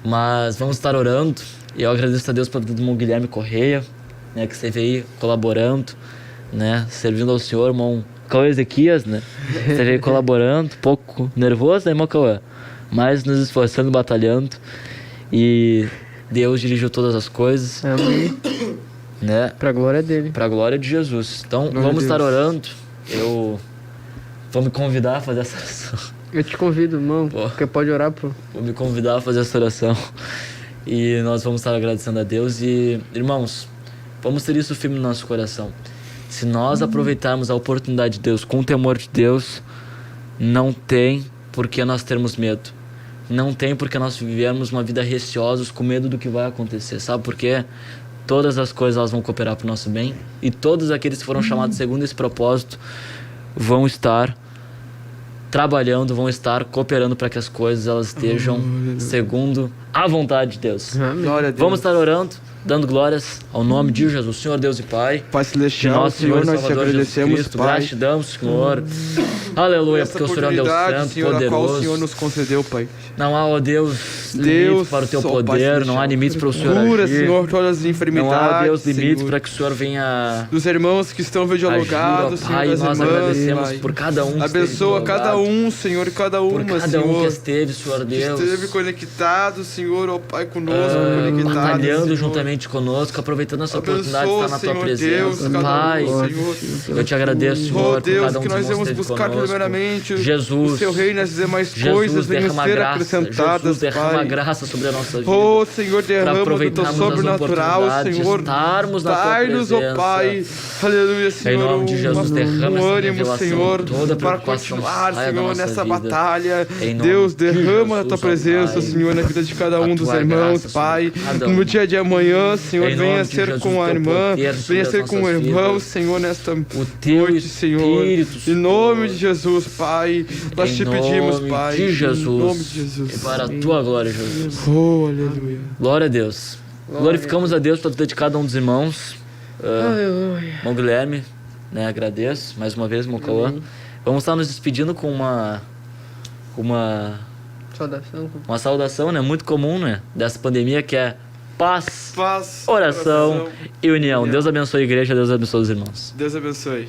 Mas vamos estar orando. E eu agradeço a Deus pela vida do irmão Guilherme Correia, né? Que esteve aí colaborando, né? Servindo ao Senhor, irmão Cauê Ezequias, né? Esteve aí colaborando, um pouco nervoso, né, irmão Cauê? Mas nos esforçando, batalhando. E Deus dirigiu todas as coisas. Amém. Né? Pra glória dele. Pra glória de Jesus. Então, vamos estar orando. Eu vou me convidar a fazer essa oração. Eu te convido, irmão, porque pode orar, pô. Vou me convidar a fazer essa oração. E nós vamos estar agradecendo a Deus. E, irmãos, vamos ter isso firme no nosso coração. Se nós aproveitarmos a oportunidade de Deus com o temor de Deus, não tem por que nós termos medo. Não tem por que nós vivermos uma vida receosos com medo do que vai acontecer. Sabe por quê? Todas as coisas elas vão cooperar para o nosso bem. E todos aqueles que foram chamados segundo esse propósito vão estar trabalhando, vão estar cooperando para que as coisas elas estejam segundo a vontade de Deus. Glória a Deus. Vamos estar orando, dando glórias ao nome de Jesus, Senhor Deus e Pai. Pai celestial, nosso Senhor, nós te Salvador agradecemos, Jesus Cristo, Pai. gratidão, Senhor. Aleluia, porque o Senhor é Deus santo, Senhor, a qual o poderoso. Senhor nos concedeu, Pai. Não há, ó Deus, limites para o teu poder, não há limites para o Senhor cura, agir. Senhor, todas as enfermidades. Não há, Deus, limites Senhor, para que o Senhor venha dos irmãos que estão videologados, agir, ó Senhor, Pai, das nós irmãs, agradecemos Pai. por cada um que Abençoa esteve cada videologado, um, Senhor, e cada uma, por cada Senhor. um que esteve, Senhor Que Deus, esteve conectado, Senhor, ó Pai, conosco, conectado, batalhando Senhor. juntamente conosco, aproveitando essa oportunidade de Abençoa, estar na Tua Senhor presença. Deus, cada Pai, um, Senhor. eu te agradeço, Senhor, Oh por Deus, cada um que dos nós irmãos vamos que esteve buscar conosco. primeiramente Jesus, o Seu reino e as demais Jesus, coisas venham derrama ser graça. acrescentadas, Jesus, derrama Pai. graça sobre a nossa vida. Oh Senhor, Para derrama do Teu aproveitarmos as sobrenatural, oportunidades de Senhor. estarmos na Tua Dai-nos, ó presença. Pai, aleluia, Senhor, Em nome de Jesus, derrama essa ânimo, revelação, Senhor, toda para preocupação continuar, saia da Senhor, nossa nessa vida. batalha. Em nome Deus, de derrama a Jesus, Tua ó presença, Pai. Senhor, na vida de cada um A dos Tua irmãos, graça sobre Pai. cada um. No dia de amanhã, Senhor, Em venha nome de ser Jesus, com a Teu irmã, poder sobre venha as ser com o nossas irmão, vidas. Senhor, nesta O Teu noite, Senhor. Espírito, Em nome de Senhor. Jesus, Pai, nós te pedimos, Pai. De Jesus, Em nome de Jesus. E para a Tua glória, Jesus. Oh, aleluia. Glória a Deus. Glorificamos a Deus pela vida de cada um dos irmãos. Aleluia. Irmão Guilherme, né, agradeço mais uma vez, irmão Cauã. Vamos estar nos despedindo com uma Saudação. saudação, né, muito comum, né, dessa pandemia, que é paz, Paz, oração e união. Deus abençoe a igreja, Deus abençoe os irmãos. Deus abençoe.